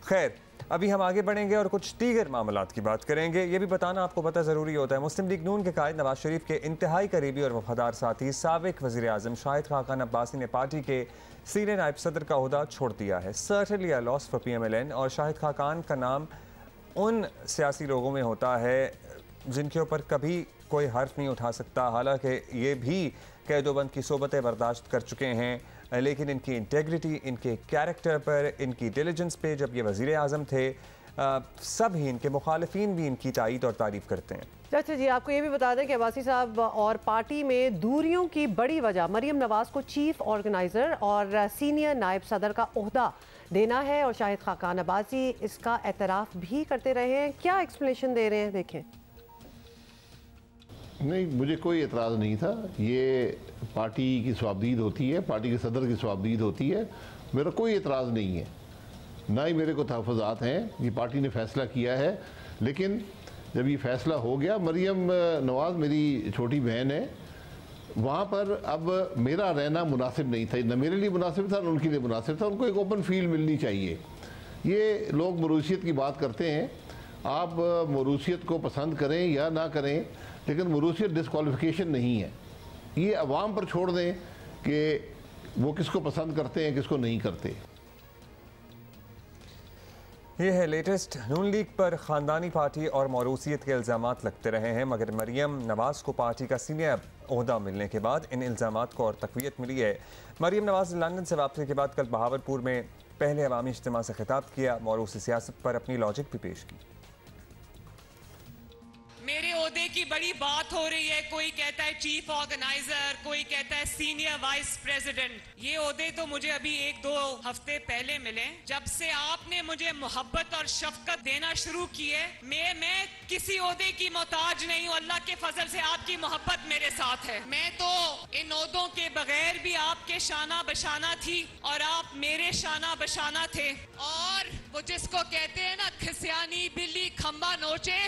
खैर अभी हम आगे बढ़ेंगे और कुछ दीगर मामलात की बात करेंगे। ये भी बताना आपको पता ज़रूरी होता है, मुस्लिम लीग नून के कायद नवाज शरीफ के इंतहाई करीबी और वफादार साथी साबिक वज़ीर आज़म शाहिद खाकान अब्बासी ने पार्टी के सीनियर नायब सदर का ओहदा छोड़ दिया है। Certainly a loss for PMLN। और शाहिद खाकान का नाम उन सियासी लोगों में होता है जिनके ऊपर कभी कोई हर्फ नहीं उठा सकता, हालांकि ये भी कैदोबंद की सोबतें बर्दाश्त कर चुके हैं, लेकिन इनकी इंटेग्रिटी, इनके कैरेक्टर पर, इनकी डिलीजेंस पे जब ये वज़ीर आज़म थे सब ही इनके मुखालिफिन भी इनकी तारीफ और तारीफ़ करते हैं। अच्छा जी, आपको ये भी बता दें कि अब्बासी साहब और पार्टी में दूरियों की बड़ी वजह मरीम नवाज़ को चीफ ऑर्गेनाइज़र और सीनियर नायब सदर का ओहदा देना है, और शाहिद खाकान अब्बासी इसका एतराफ़ भी करते रहे हैं। क्या एक्सप्लेनेशन दे रहे हैं, देखें। नहीं, मुझे कोई एतराज़ नहीं था, ये पार्टी की स्वाबदीद होती है, पार्टी के सदर की स्वाबदीद होती है, मेरा कोई एतराज़ नहीं है, ना ही मेरे को तहफ़्फ़ुज़ात हैं। ये पार्टी ने फ़ैसला किया है, लेकिन जब ये फ़ैसला हो गया, मरीम नवाज़ मेरी छोटी बहन है, वहाँ पर अब मेरा रहना मुनासिब नहीं था, न मेरे लिए मुनासिब था न उनके लिए मुनासिब था। उनको एक ओपन फील्ड मिलनी चाहिए। ये लोग मरूसियत की बात करते हैं, आप मरूसियत को पसंद करें या ना करें, लेकिन मरूसियत डिस्क्वालिफिकेशन नहीं है। ये अवाम पर छोड़ दें कि वो किसको पसंद करते हैं, किसको नहीं करते। ये है लेटेस्ट। नून लीग पर ख़ानदानी पार्टी और मौरूसियत के इल्ज़ामात लगते रहे हैं, मगर मरीम नवाज़ को पार्टी का सीनियर ओहदा मिलने के बाद इन इल्ज़ामात को और तक़वियत मिली है। मरीम नवाज़ ने लंदन से वापसी के बाद कल बहावलपुर में पहले अवामी इज्तिमा से खिताब किया, मौरूसी सियासत पर अपनी लॉजिक भी पेश की। मेरे ओहदे की बड़ी बात हो रही है, कोई कहता है चीफ ऑर्गेनाइजर, कोई कहता है सीनियर वाइस प्रेसिडेंट। ये ओहदे तो मुझे अभी 1-2 हफ्ते पहले मिले। जब से आपने मुझे मोहब्बत और शफकत देना शुरू की है, मैं किसी ओहदे की मोहताज नहीं हूँ। अल्लाह के फजल से आपकी मोहब्बत मेरे साथ है। मैं तो इन ओहदों के बगैर भी आपके शाना बशाना थी और आप मेरे शाना बशाना थे। और वो जिसको कहते हैं ना, खिसियानी बिल्ली खंबा नोचे,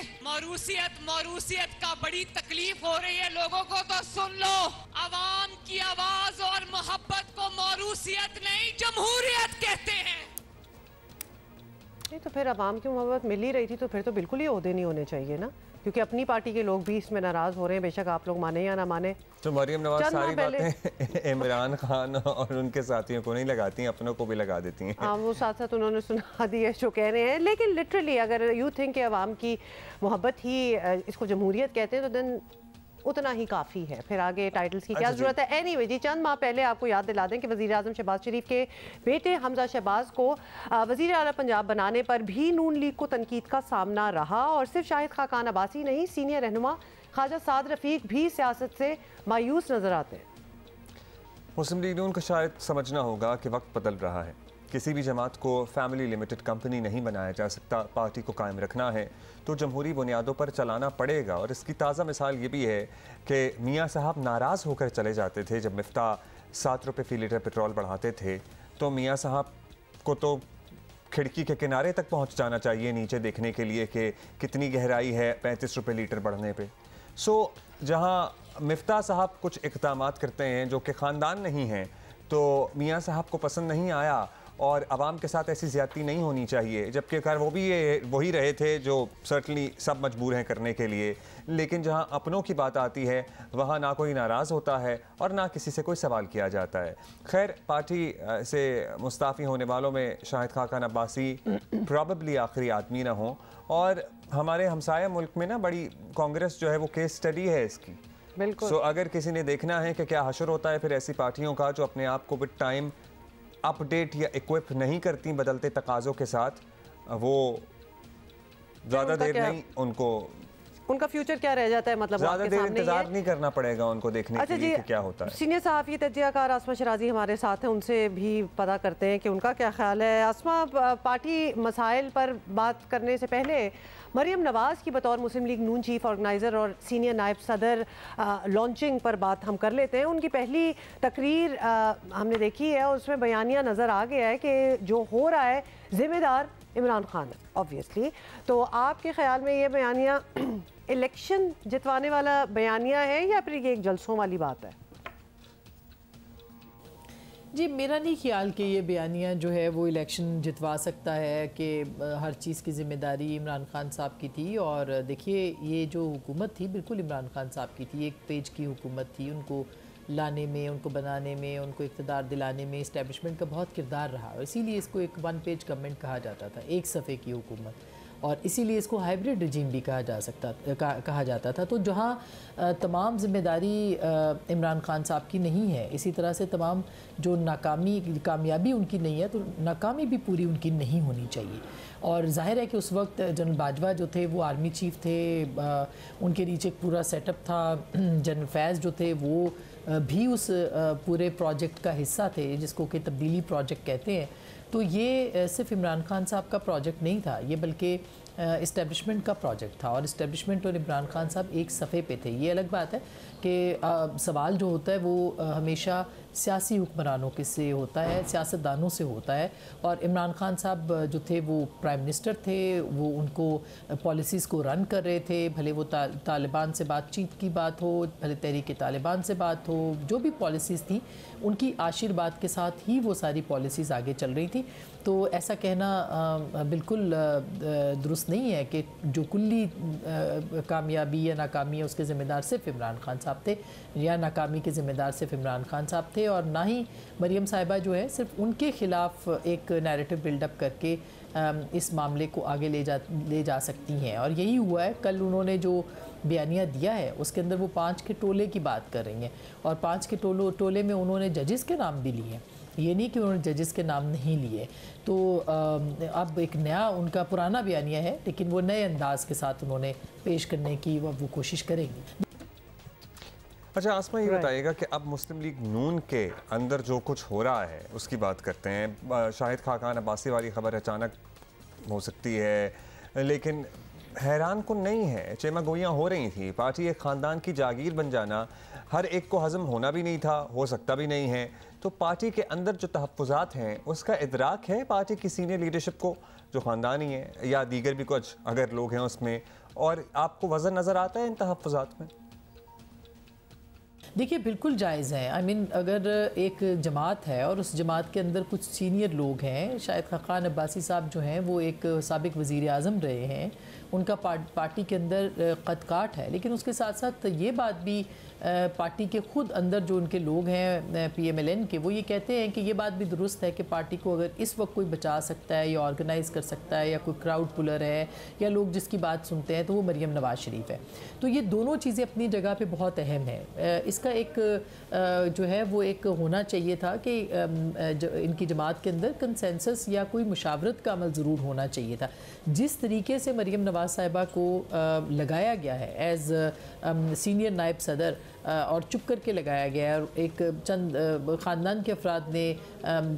मौरूसियत का बड़ी तकलीफ हो रही है लोगों को, तो सुन लो, अवाम की आवाज और मोहब्बत को मौरूसियत नहीं जमहूरियत कहते हैं। नहीं तो फिर अवाम की मोहब्बत मिल ही रही थी, तो फिर तो बिल्कुल ही ओहदे नहीं होने चाहिए ना, क्योंकि अपनी पार्टी के लोग भी इसमें नाराज हो रहे हैं, बेशक आप लोग माने या ना माने। तो मरीम नवाज सारी बातें इमरान खान और उनके साथियों को नहीं लगाती हैं, अपनों को भी लगा देती हैं। हाँ, वो साथ साथ उन्होंने सुना दी है जो कह रहे हैं। लेकिन लिटरली अगर यू थिंक कि अवाम की मोहब्बत ही इसको जमहूरियत कहते हैं, तो देन उतना ही काफ़ी है, फिर आगे टाइटल्स की क्या ज़रूरत है। एनीवे जी, चंद माह पहले आपको याद दिला दें कि वज़ीर आज़म शहबाज शरीफ के बेटे हमजा शहबाज को वज़ीर आला पंजाब बनाने पर भी नून लीग को तनकीद का सामना रहा, और सिर्फ शाहिद खाकान अब्बासी नहीं, सीनियर रहनुमा ख्वाजा साद रफ़ीक भी सियासत से मायूस नज़र आते हैं। मुस्लिम लीग नून को शायद समझना होगा कि वक्त बदल रहा है, किसी भी जमात को फैमिली लिमिटेड कंपनी नहीं बनाया जा सकता। पार्टी को कायम रखना है तो जमहूरी बुनियादों पर चलाना पड़ेगा। और इसकी ताज़ा मिसाल ये भी है कि मियाँ साहब नाराज़ होकर चले जाते थे जब मिफ्ता 7 रुपये फ़ी लीटर पेट्रोल बढ़ाते थे, तो मियाँ साहब को तो खिड़की के किनारे तक पहुँच जाना चाहिए नीचे देखने के लिए कि कितनी गहराई है 35 रुपये लीटर बढ़ने पर। सो जहाँ मिफ्ता साहब कुछ इक़दामात करते हैं जो कि ख़ानदान नहीं हैं, तो मियाँ साहब को पसंद नहीं आया और आवाम के साथ ऐसी ज़्यादती नहीं होनी चाहिए, जबकि खैर वो भी वही रहे थे जो सर्टनली सब मजबूर हैं करने के लिए। लेकिन जहाँ अपनों की बात आती है वहाँ ना कोई नाराज़ होता है और ना किसी से कोई सवाल किया जाता है। खैर पार्टी से मुस्ताफ़ी होने वालों में शाहिद खाकान अब्बासी प्रॉबेबली आखिरी आदमी ना हो, और हमारे हमसाया मुल्क में ना बड़ी कांग्रेस जो है वो केस स्टडी है इसकी। बिल्कुल। सो अगर किसी ने देखना है कि क्या हशर होता है फिर ऐसी पार्टियों का जो अपने आप को विद टाइम अपडेट या इक्विप नहीं करती बदलते तकाज़ों के साथ, वो ज़्यादा देर नहीं उनका फ्यूचर क्या रह जाता है, मतलब ज़्यादा देर इंतजार नहीं करना पड़ेगा उनको देखने के लिए कि क्या होता है। सीनियर सहाफ़ी तज्ज़ियाकार आसमा शराजी हमारे साथ हैं, उनसे भी पता करते हैं कि उनका क्या ख्याल है। आसमा, पार्टी मसाइल पर बात करने से पहले मरियम नवाज़ की बतौर मुस्लिम लीग नून चीफ ऑर्गेनाइज़र और सीनियर नायब सदर लॉन्चिंग पर बात हम कर लेते हैं। उनकी पहली तकरीर हमने देखी है, उसमें बयानिया नज़र आ गया है कि जो हो रहा है ज़िम्मेदार इमरान खान है ऑब्वियसली। तो आपके ख्याल में ये बयानिया इलेक्शन जितवाने वाला बयानिया है या फिर ये एक जलसों वाली बात है? जी, मेरा नहीं ख्याल कि ये बयानिया जो है वो इलेक्शन जितवा सकता है, कि हर चीज़ की ज़िम्मेदारी इमरान खान साहब की थी। और देखिए, ये जो हुकूमत थी बिल्कुल इमरान खान साहब की थी, एक पेज की हुकूमत थी। उनको लाने में, उनको बनाने में, उनको इक़्तिदार दिलाने में इस्टेब्लिशमेंट का बहुत किरदार रहा, और इसीलिए इसको एक वन पेज गवर्नमेंट कहा जाता था, एक सफ़े की हुकूमत, और इसीलिए इसको हाइब्रिड रिजीम भी कहा जाता था। तो जहाँ तमाम ज़िम्मेदारी इमरान खान साहब की नहीं है, इसी तरह से तमाम जो कामयाबी उनकी नहीं है, तो नाकामी भी पूरी उनकी नहीं होनी चाहिए। और जाहिर है कि उस वक्त जनरल बाजवा जो थे वो आर्मी चीफ थे, उनके नीचे एक पूरा सेटअप था। जनरल फैज़ जो थे वो भी उस पूरे प्रोजेक्ट का हिस्सा थे, जिसको कि तब्दीली प्रोजेक्ट कहते हैं। तो ये सिर्फ इमरान खान साहब का प्रोजेक्ट नहीं था, ये बल्कि इस्टेब्लिशमेंट का प्रोजेक्ट था, और इस्टेब्लिशमेंट और इमरान खान साहब एक सफ़े पे थे। ये अलग बात है कि सवाल जो होता है वो हमेशा सियासी हुक्मरानों के से होता है, सियासतदानों से होता है। और इमरान खान साहब जो थे वो प्राइम मिनिस्टर थे, वो उनको पॉलिसीज़ को रन कर रहे थे, भले वो तालिबान से बातचीत की बात हो, भले तहरीक तालिबान से बात हो, जो भी पॉलिसीज़ थी उनकी आशीर्वाद के साथ ही वो सारी पॉलिसीज़ आगे चल रही थी। तो ऐसा कहना बिल्कुल दुरुस्त नहीं है कि जो कुल्ली कामयाबी या नाकामी है उसके ज़िम्मेदार सिर्फ इमरान खान साहब थे, या नाकामी के ज़िम्मेदार सिर्फ इमरान खान साहब थे। और ना ही मरियम साहिबा जो है सिर्फ उनके ख़िलाफ़ एक नैरेटिव बिल्डअप करके इस मामले को आगे ले जा सकती हैं। और यही हुआ है, कल उन्होंने जो बयानिया दिया है उसके अंदर वो 5 के टोले की बात कर रही हैं, और 5 के टोले में उन्होंने जजेस के नाम भी लिए हैं, ये नहीं कि उन्होंने जजेस के नाम नहीं लिए। तो अब एक नया उनका पुराना बयानिया है, लेकिन वो नए अंदाज के साथ उन्होंने पेश करने की वो कोशिश करेंगी। अच्छा आसमा, ये बताइएगा कि अब मुस्लिम लीग नून के अंदर जो कुछ हो रहा है उसकी बात करते हैं। शाहिद खाकान अब्बासी वाली खबर अचानक हो सकती है, लेकिन हैरान कुन नहीं है, चेमागोइयाँ हो रही थी। पार्टी एक ख़ानदान की जागीर बन जाना हर एक को हज़म होना भी नहीं था, हो सकता भी नहीं है। तो पार्टी के अंदर जो तहफ़्फ़ुज़ात हैं उसका इदराक है पार्टी की सीनियर लीडरशिप को, जो ख़ानदानी है या दीगर भी कुछ अगर लोग हैं उसमें, और आपको वज़न नज़र आता है इन तहफ़्फ़ुज़ात में? देखिए, बिल्कुल जायज़ है। आई मीन, अगर एक जमात है और उस जमात के अंदर कुछ सीनियर लोग हैं, शाहिद खाकान अब्बासी साहब जो हैं वो एक साबिक़ वज़ीर आज़म रहे हैं, उनका पार्टी के अंदर कद काट है, लेकिन उसके साथ साथ ये बात भी पार्टी के ख़ुद अंदर जो उनके लोग हैं PMLN के, वो ये कहते हैं कि ये बात भी दुरुस्त है कि पार्टी को अगर इस वक्त कोई बचा सकता है या ऑर्गेनाइज़ कर सकता है या कोई क्राउड पुलर है या लोग जिसकी बात सुनते हैं, तो वो मरियम नवाज़ शरीफ है। तो ये दोनों चीज़ें अपनी जगह पे बहुत अहम है। इसका एक जो है वो एक होना चाहिए था कि इनकी जमात के अंदर कंसेंसस या कोई मुशावरत का अमल ज़रूर होना चाहिए था। जिस तरीके से मरियम नवाज़ साहिबा को लगाया गया है एज़ सीनियर नायब सदर, और चुप करके लगाया गया है, और एक चंद ख़ानदान के अफराद ने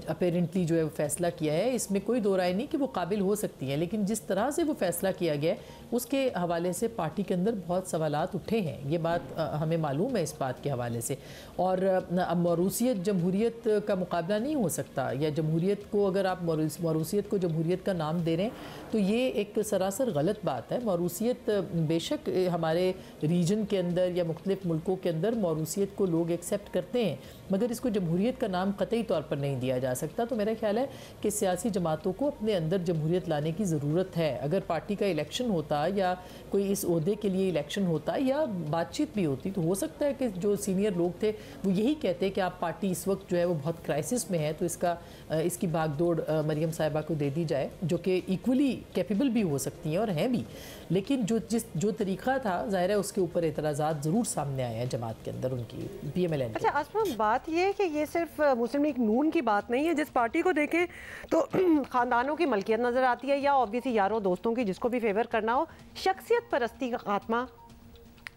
अपेरेंटली जो है वो फ़ैसला किया है। इसमें कोई दो राय नहीं कि वो काबिल हो सकती हैं, लेकिन जिस तरह से वो फ़ैसला किया गया है उसके हवाले से पार्टी के अंदर बहुत सवालात उठे हैं। ये बात हमें मालूम है इस बात के हवाले से। और अब मौरूसियत जमहूरियत का मुकाबला नहीं हो सकता, या जमहूरियत को अगर आप मौरूसियत को जमहूरियत का नाम दे रहे हैं तो ये एक सरासर गलत बात है। मौरूसियत बेशक हमारे रीजन के अंदर या मुख्तलिफ मुल्कों के अंदर मौरूसियत को लोग एक्सेप्ट करते हैं, मगर इसको जमहूरियत का नाम कतई तौर पर नहीं दिया जा सकता। तो मेरा ख्याल है कि सियासी जमातों को अपने अंदर जमहूरियत लाने की ज़रूरत है। अगर पार्टी का इलेक्शन होता या कोई इस ओहदे के लिए इलेक्शन होता या बातचीत भी होती, तो हो सकता है कि जो सीनियर लोग थे वो यही कहते कि आप पार्टी इस वक्त जो है वो बहुत क्राइसिस में है, तो इसकी भागदौड़ मरियम साहिबा को दे दी जाए, जो कि इक्वली कैपेबल भी हो सकती हैं और हैं भी। लेकिन जो तरीक़ा था ज़ाहिर है उसके ऊपर एतराज़ात ज़रूर सामने आए हैं जमात के अंदर उनकी PMLN। अच्छा आसमा, बात ये है कि ये सिर्फ मुस्लिम लीग नून की बात नहीं है। जिस पार्टी को देखें तो ख़ानदानों की मलकियत नज़र आती है, या ऑब्वियसली यारों दोस्तों की, जिसको भी फेवर करना हो। शख्सियत परस्ती का खात्मा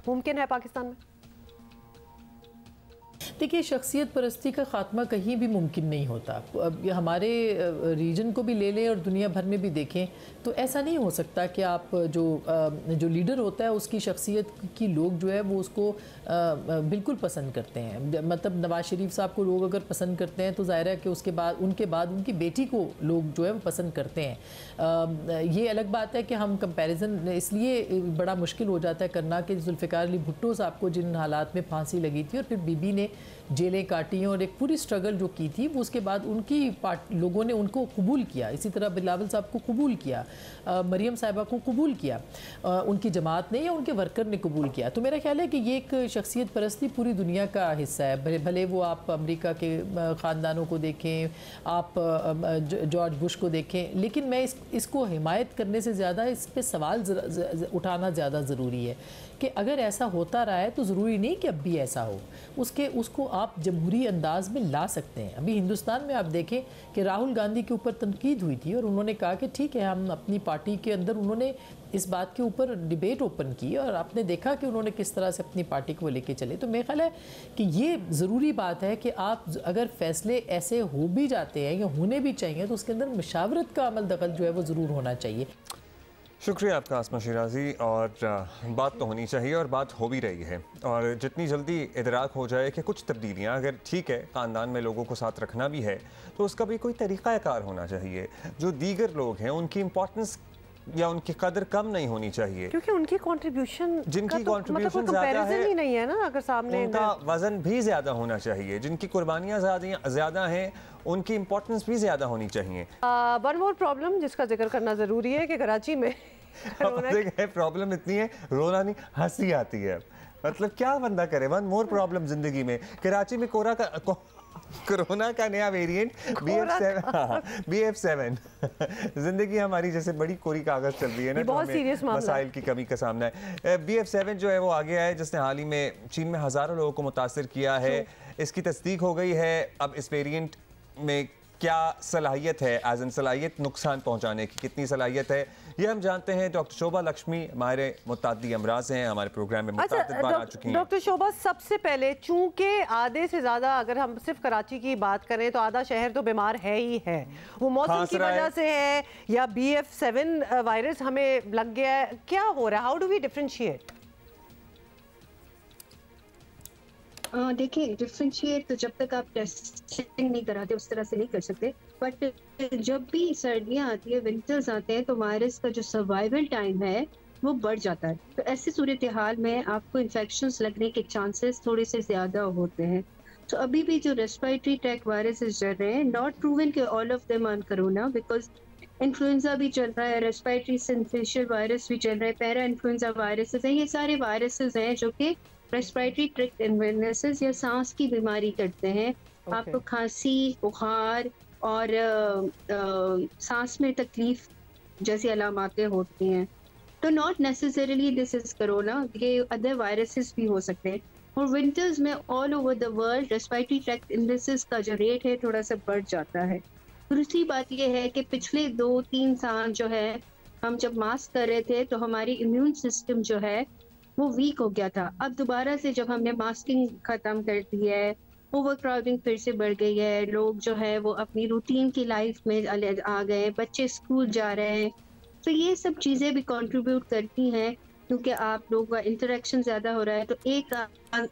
मुमकिन है पाकिस्तान में? देखिए, शख्सियत परस्ती का ख़ात्मा कहीं भी मुमकिन नहीं होता। अब हमारे रीजन को भी ले लें और दुनिया भर में भी देखें तो ऐसा नहीं हो सकता कि आप जो लीडर होता है उसकी शख्सियत की लोग जो है वो उसको बिल्कुल पसंद करते हैं। मतलब नवाज शरीफ साहब को लोग अगर पसंद करते हैं तो ज़ाहिर है कि उनके बाद उनकी बेटी को लोग जो है वो पसंद करते हैं। ये अलग बात है कि हम कंपैरिजन इसलिए बड़ा मुश्किल हो जाता है करना कि जुल्फ़िकार अली भुट्टो साहब को जिन हालात में फांसी लगी थी और फिर बीबी ने जेलें काटी और एक पूरी स्ट्रगल जो की थी, वो उसके बाद उनकी लोगों ने उनको कबूल किया। इसी तरह बिलावल साहब को कबूल किया, मरियम साहिबा को कबूल किया, उनकी जमात ने या उनके वर्कर ने कबूल किया। तो मेरा ख्याल है कि ये एक शख्सियत परस्ती पूरी दुनिया का हिस्सा है। भले वो आप अमेरिका के ख़ानदानों को देखें, आप जॉर्ज बुश को देखें, लेकिन मैं इसको हिमायत करने से ज़्यादा इस पर सवाल उठाना ज़्यादा ज़रूरी है कि अगर ऐसा होता रहा है तो ज़रूरी नहीं कि अब भी ऐसा हो। उसको आप जमहूरी अंदाज में ला सकते हैं। अभी हिंदुस्तान में आप देखें कि राहुल गांधी के ऊपर तनकीद हुई थी और उन्होंने कहा कि ठीक है, हम अपनी पार्टी के अंदर उन्होंने इस बात के ऊपर डिबेट ओपन की और आपने देखा कि उन्होंने किस तरह से अपनी पार्टी को लेके चले। तो मेरा ख्याल है कि ये ज़रूरी बात है कि आप अगर फैसले ऐसे हो भी जाते हैं या होने भी चाहिए तो उसके अंदर मशावरत का अमल दखल जो है वो ज़रूर होना चाहिए। शुक्रिया आपका आसमा शिराजी। और बात तो होनी चाहिए और बात हो भी रही है, और जितनी जल्दी इदराक हो जाए कि कुछ तब्दीलियाँ, अगर ठीक है ख़ानदान में लोगों को साथ रखना भी है तो उसका भी कोई तरीक़ाकार होना चाहिए। जो दीगर लोग हैं उनकी इम्पोर्टेंस या उनकी कदर कम नहीं होनी चाहिए, क्योंकि उनकी कंट्रीब्यूशन, जिनकी कंट्रीब्यूशन ज़्यादा है ही नहीं है ना, अगर सामने उनका वज़न भी ज़्यादा होना चाहिए। जिनकी कुर्बानियाँ ज़्यादा हैं उनकी इम्पोर्टेंस भी ज़्यादा होनी चाहिए। वन मोर प्रॉब्लम जिसका जिक्र करना ज़रूरी है कि कराची में प्रॉब्लम इतनी है, रोना नहीं हंसी आती है। मतलब क्या बंदा करे। वन मोर प्रॉब्लम जिंदगी में। कराची में कोरोना का नया वेरिएंट BF7 जिंदगी हमारी जैसे बड़ी कोरी कागज चल रही है ना, बहुत सीरियस मामला, मसाइल की कमी का सामना है। BF7 जो है वो आ गया है, जिसने हाल ही में चीन में हज़ारों लोगों को मुतासिर किया है। इसकी तस्दीक हो गई है। अब इस वेरिएंट में क्या सलाहियत है, एज इन सलाहियत नुकसान पहुंचाने की कितनी सलाहियत है, ये हम जानते हैं। डॉक्टर शोभा लक्ष्मी हमारे मुताद्दी अमराज हैं, हमारे प्रोग्राम में मुताद्दिद बार आ चुकी हैं। डॉक्टर शोभा, सबसे पहले चूंकि आधे से ज़्यादा, अगर हम सिर्फ कराची की बात करें तो आधा शहर तो बीमार है ही है, वो मौसम की वजह से है या BF7 वायरस हमें लग गया है, क्या हो रहा है? How do we differentiate? देखिए, डिफ्रेंशिएट तो जब तक आप टेस्टिंग नहीं कराते उस तरह से नहीं कर सकते, बट जब भी सर्दियाँ आती है, विंटर्स आते हैं, तो वायरस का जो सर्वाइवल टाइम है वो बढ़ जाता है। तो ऐसी सूरत हाल में आपको इन्फेक्शंस लगने के चांसेस थोड़े से ज़्यादा होते हैं। तो अभी भी जो रेस्पिरेटरी ट्रैक वायरसेस चल रहे हैं, नॉट प्रूवन कि all of them are corona, because influenza भी चल रहा है, रेस्पिरेटरी सिंथेशियल वायरस भी चल रहा है, पैरा इन्फ्लुएंजा वायरसेस हैं। ये सारे वायरसेस हैं जो कि रेस्पिरेटरी ट्रैक्ट इन्फ्लुएंजास या सांस की बीमारी करते हैं। आपको खांसी, बुखार और सांस में तकलीफ जैसी अलामातें होती हैं। तो not necessarily this is corona, ये अदर वायरसेस भी हो सकते हैं। और विंटर्स में all over the world respiratory tract influenzas का जो रेट है थोड़ा सा बढ़ जाता है। दूसरी बात यह है कि पिछले 2-3 साल जो है हम जब मास्क कर रहे थे तो हमारी इम्यून सिस्टम जो है वो वीक हो गया था। अब दोबारा से जब हमने मास्किंग खत्म कर दी है, ओवर क्राउडिंग फिर से बढ़ गई है, लोग जो है वो अपनी रूटीन की लाइफ में आ गए, बच्चे स्कूल जा रहे हैं, तो ये सब चीज़ें भी कंट्रीब्यूट करती हैं क्योंकि आप लोगों का इंटरेक्शन ज्यादा हो रहा है, तो एक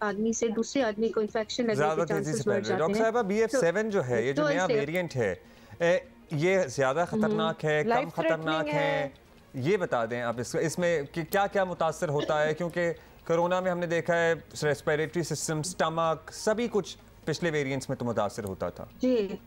आदमी से दूसरे आदमी को इन्फेक्शन लगने के चांसेस बढ़ जाते हैं। डॉक्टर साहिबा, BF7 जो है, ये जो नया वेरिएंट है, ये ज्यादा खतरनाक है, कम खतरनाक है, ये बता दें आप। इसमें क्या क्या मुतासर होता है? क्योंकि कोरोना में हमने देखा है रेस्पिरेटरी सिस्टम, स्टमक, सभी कुछ पिछले वेरिएंट्स में तो मुतासर होता था जी।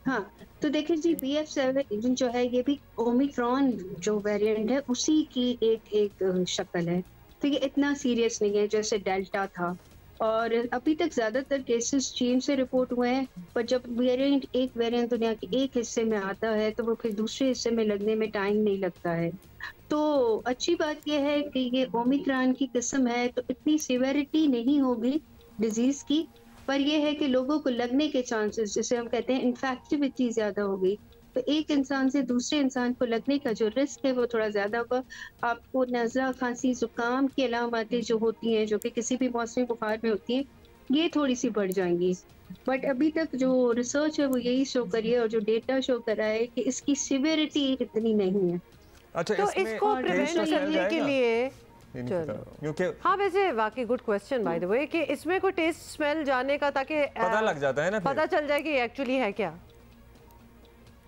हाँ, तो देखिए जी, BF7 जो है ये भी ओमिक्रॉन जो वेरिएंट है उसी की एक शक्ल है, तो ये इतना सीरियस नहीं है जैसे डेल्टा था। और अभी तक ज्यादातर केसेस चीन से रिपोर्ट हुए हैं, पर जब एक वेरिएंट दुनिया के एक हिस्से में आता है तो वो फिर दूसरे हिस्से में लगने में टाइम नहीं लगता है। तो अच्छी बात यह है कि ये ओमिक्रॉन की किस्म है, तो इतनी सिवियरिटी नहीं होगी डिजीज की, पर यह है कि लोगों को लगने के चांसेस, जिसे हम कहते हैं इन्फेक्टिविटी, ज्यादा होगी। तो एक इंसान से दूसरे इंसान को लगने का जो रिस्क है वो थोड़ा ज्यादा होगा। आपको नज़ला, खांसी, जुकाम की अलामतें जो होती हैं, जो कि किसी भी मौसमी बुखार में होती हैं, ये थोड़ी सी बढ़ जाएंगी। बट अभी तक जो रिसर्च है वो यही शो कर रही है, और जो डेटा शो कर रहा है कि इसकी सिवियरिटी इतनी नहीं है। अच्छा, तो इसको प्रिवेंट करने के लिए क्योंकि हाँ, वैसे वाकई good question by the way, कि इसमें कोई टेस्ट स्मेल जाने का, ताकि पता लग जाता है ना, पता चल जाए कि एक्चुअली है क्या।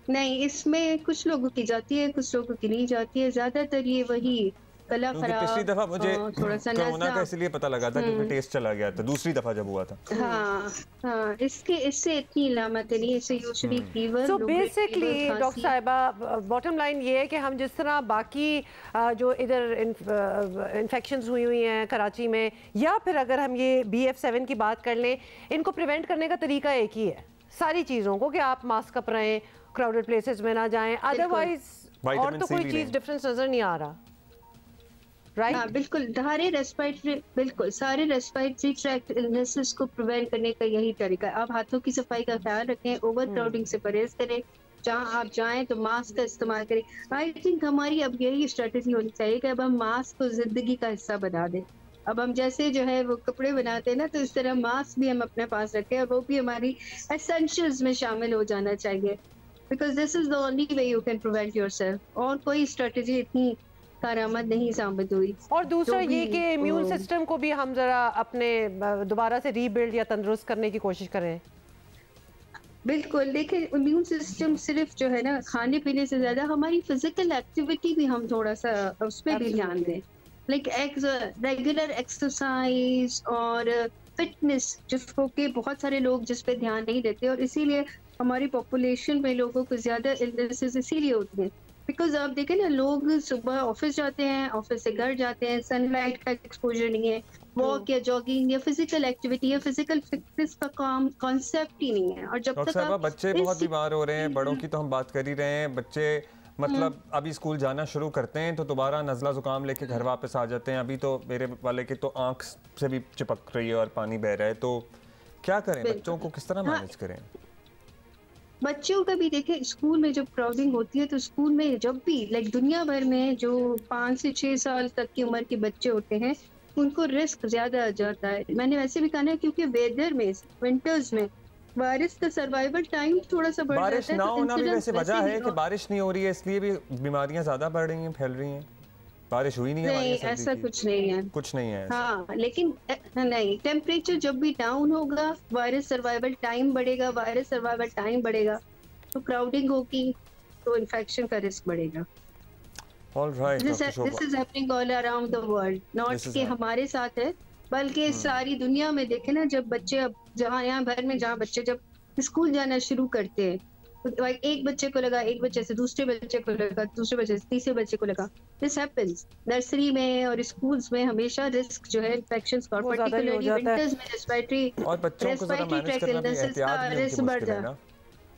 नहीं, इसमें कुछ लोगों की जाती है, कुछ लोगों की नहीं जाती है। ज्यादातर ये वही गला खराब, पिछली दफा मुझे थोड़ा सा कोरोना का इसलिए पता लगा था क्योंकि टेस्ट चला गया था दूसरी दफा जब हुआ था। हाँ, इससे इतनी अलामतें नहीं, इससे usually fever. So basically doctor साहिबा, बॉटम लाइन ये है कि हम जिस तरह बाकी जो इधर इन्फेक्शंस हुई हैं कराची में, या फिर अगर हम ये BF7 की बात कर लें, इनको प्रिवेंट करने का तरीका एक ही है, सारी चीज़ों को, कि आप मास्क अप रहें, क्राउडेड प्लेसेस में ना जाएं, अदरवाइज और तो कोई चीज़ डिफरेंस नजर नहीं आ रहा। राइट? हाँ, बिल्कुल। सारे रेस्पिरेटरी ट्रैक्ट इलनेसेस को प्रिवेंट करने का यही तरीका है। आप हाथों की सफाई का ख्याल रखें, ओवर क्राउडिंग से परहेज करें, जहाँ आप जाएं तो मास्क का इस्तेमाल करें। आई थिंक हमारी अब यही स्ट्रेटजी होनी चाहिए कि अब हम मास्क को जिंदगी का हिस्सा बना दें। अब हम जैसे जो है वो कपड़े बनाते हैं ना, तो इस तरह मास्क भी हम अपने पास रखें, और वो भी हमारी एसेंशियल्स में शामिल हो जाना चाहिए, because this is the only way you can prevent yourself. और कोई स्ट्रेटजी इतनी कारआमद नहीं साबित हुई। और दूसरा ये कि इम्यून सिस्टम को भी हम जरा अपने दोबारा से रीबिल्ड या तंदुरुस्त करने की कोशिश करें। बिल्कुल, देखिए, इम्यून सिस्टम सिर्फ जो है ना खाने पीने से ज्यादा हमारी फिजिकल एक्टिविटी भी हम थोड़ा सा उस पर भी ध्यान दें, लाइक रेगुलर एक्सरसाइज और फिटनेस, जिसको कि बहुत सारे लोग जिस पे ध्यान नहीं देते, और इसीलिए हमारी पॉपुलेशन में लोगों को ज्यादा इलनेसेस इसीलिए होती हैं। बिकॉज आप देखें ना, लोग सुबह ऑफिस जाते हैं, ऑफिस से घर जाते हैं, सनलाइट का एक्सपोजर नहीं है, वॉक या जॉगिंग या फिजिकल एक्टिविटी या फिजिकल फिटनेस का काम कॉन्सेप्ट ही नहीं है। और जब तक बच्चे बहुत बीमार हो रहे हैं, बड़ों की तो हम बात कर ही रहे हैं, बच्चे मतलब अभी स्कूल जाना शुरू करते हैं तो दोबारा नज़ला ज़ुकाम लेके घर वापस आ जाते हैं। अभी तो मेरे वाले की तो आँख से भी चिपक रही है और पानी बह रहा है, तो क्या करें? बच्चों को किस तरह मैनेज करें? बच्चों का भी देखें, स्कूल में जब क्राउडिंग होती है तो स्कूल में जब भी दुनिया भर में जो 5 से 6 साल तक की उम्र के बच्चे होते हैं उनको रिस्क ज्यादा आ जाता है। मैंने वैसे भी कहा ना, क्योंकि वेदर में, विंटर्स में बारिश का सर्वाइवल टाइम थोड़ा सा बढ़ जाता है। बारिश ना होना भी वैसे वजह है कि बारिश नहीं हो रही है, इसलिए भी बीमारियां ज्यादा बढ़ रही हैं, फैल रही हैं। बारिश हुई नहीं है, नहीं ऐसा कुछ नहीं है, कुछ नहीं है। हाँ, लेकिन नहीं, टेम्परेचर जब भी डाउन होगा वायरस सर्वाइवल टाइम बढ़ेगा, वायरस सर्वाइवल टाइम बढ़ेगा तो क्राउडिंग होगी, तो इन्फेक्शन का रिस्क बढ़ेगा। This is happening all around the world, not कि हमारे साथ है, बल्कि सारी दुनिया में देखे ना, जब बच्चे अब यहाँ भर में जहाँ बच्चे जब स्कूल जाना शुरू करते हैं, तो एक बच्चे को लगा, एक बच्चे से दूसरे बच्चे को लगा, दूसरे बच्चे से तीसरे बच्चे को लगा। दिस हैपेंस नर्सरी में और स्कूल्स में हमेशा रिस्क जो है इन्फेक्शंस का, पर्टिकुलरली विंटर्स में रेस्पिरेटरी और बच्चों को जरा मैनेज करना भी एहतियात भी उनकी मुश्किल है ना।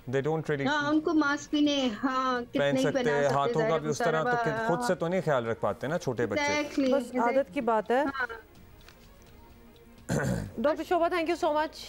They don't really उनको मास्क भी नहीं पहन सकते, हाथों का भी उस तरह तो खुद से तो नहीं ख्याल रख पाते ना छोटे बच्चे, बस आदत की बात है। Doctor Shobha, thank you so much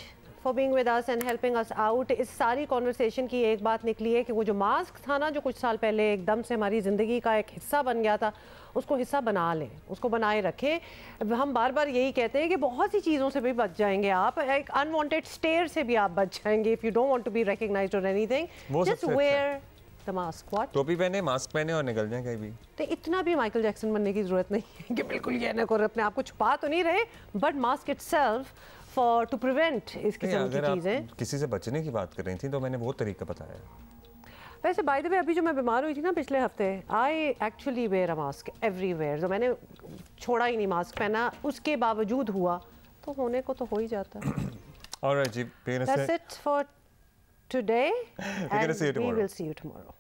for being with us and helping us out. इस सारी कॉन्वर्सेशन की एक बात निकली है कि वो जो मास्क था ना, जो कुछ साल पहले एकदम से हमारी ज़िंदगी का एक हिस्सा बन गया था, उसको हिस्सा बना लें, उसको बनाए रखें। हम बार बार यही कहते हैं कि बहुत सी चीज़ों से भी बच जाएंगे आप, एक अनवांटेड स्टेयर से भी आप बच जाएंगे। If you don't want to be recognized और anything, just wear the mask. What? टोपी पहने, मास्क पहने और निकल जाए कहीं भी। तो इतना भी माइकल जैक्सन बनने की ज़रूरत नहीं है कि बिल्कुल ये ना करो, अपने आप को छुपा तो नहीं रहे, but mask itself for to prevent इस किस्म की चीज़ें। किसी से बचने की बात कर रही थी तो मैंने वो तरीका बताया। वैसे बाय द वे अभी जो मैं बीमार हुई थी ना पिछले हफ्ते, I actually wear a mask everywhere. जो मैंने छोड़ा ही नहीं मास्क पहना, उसके बावजूद हुआ, तो होने को तो हो ही जाता है। ऑलराइट जी, That's it for today and we will see you tomorrow.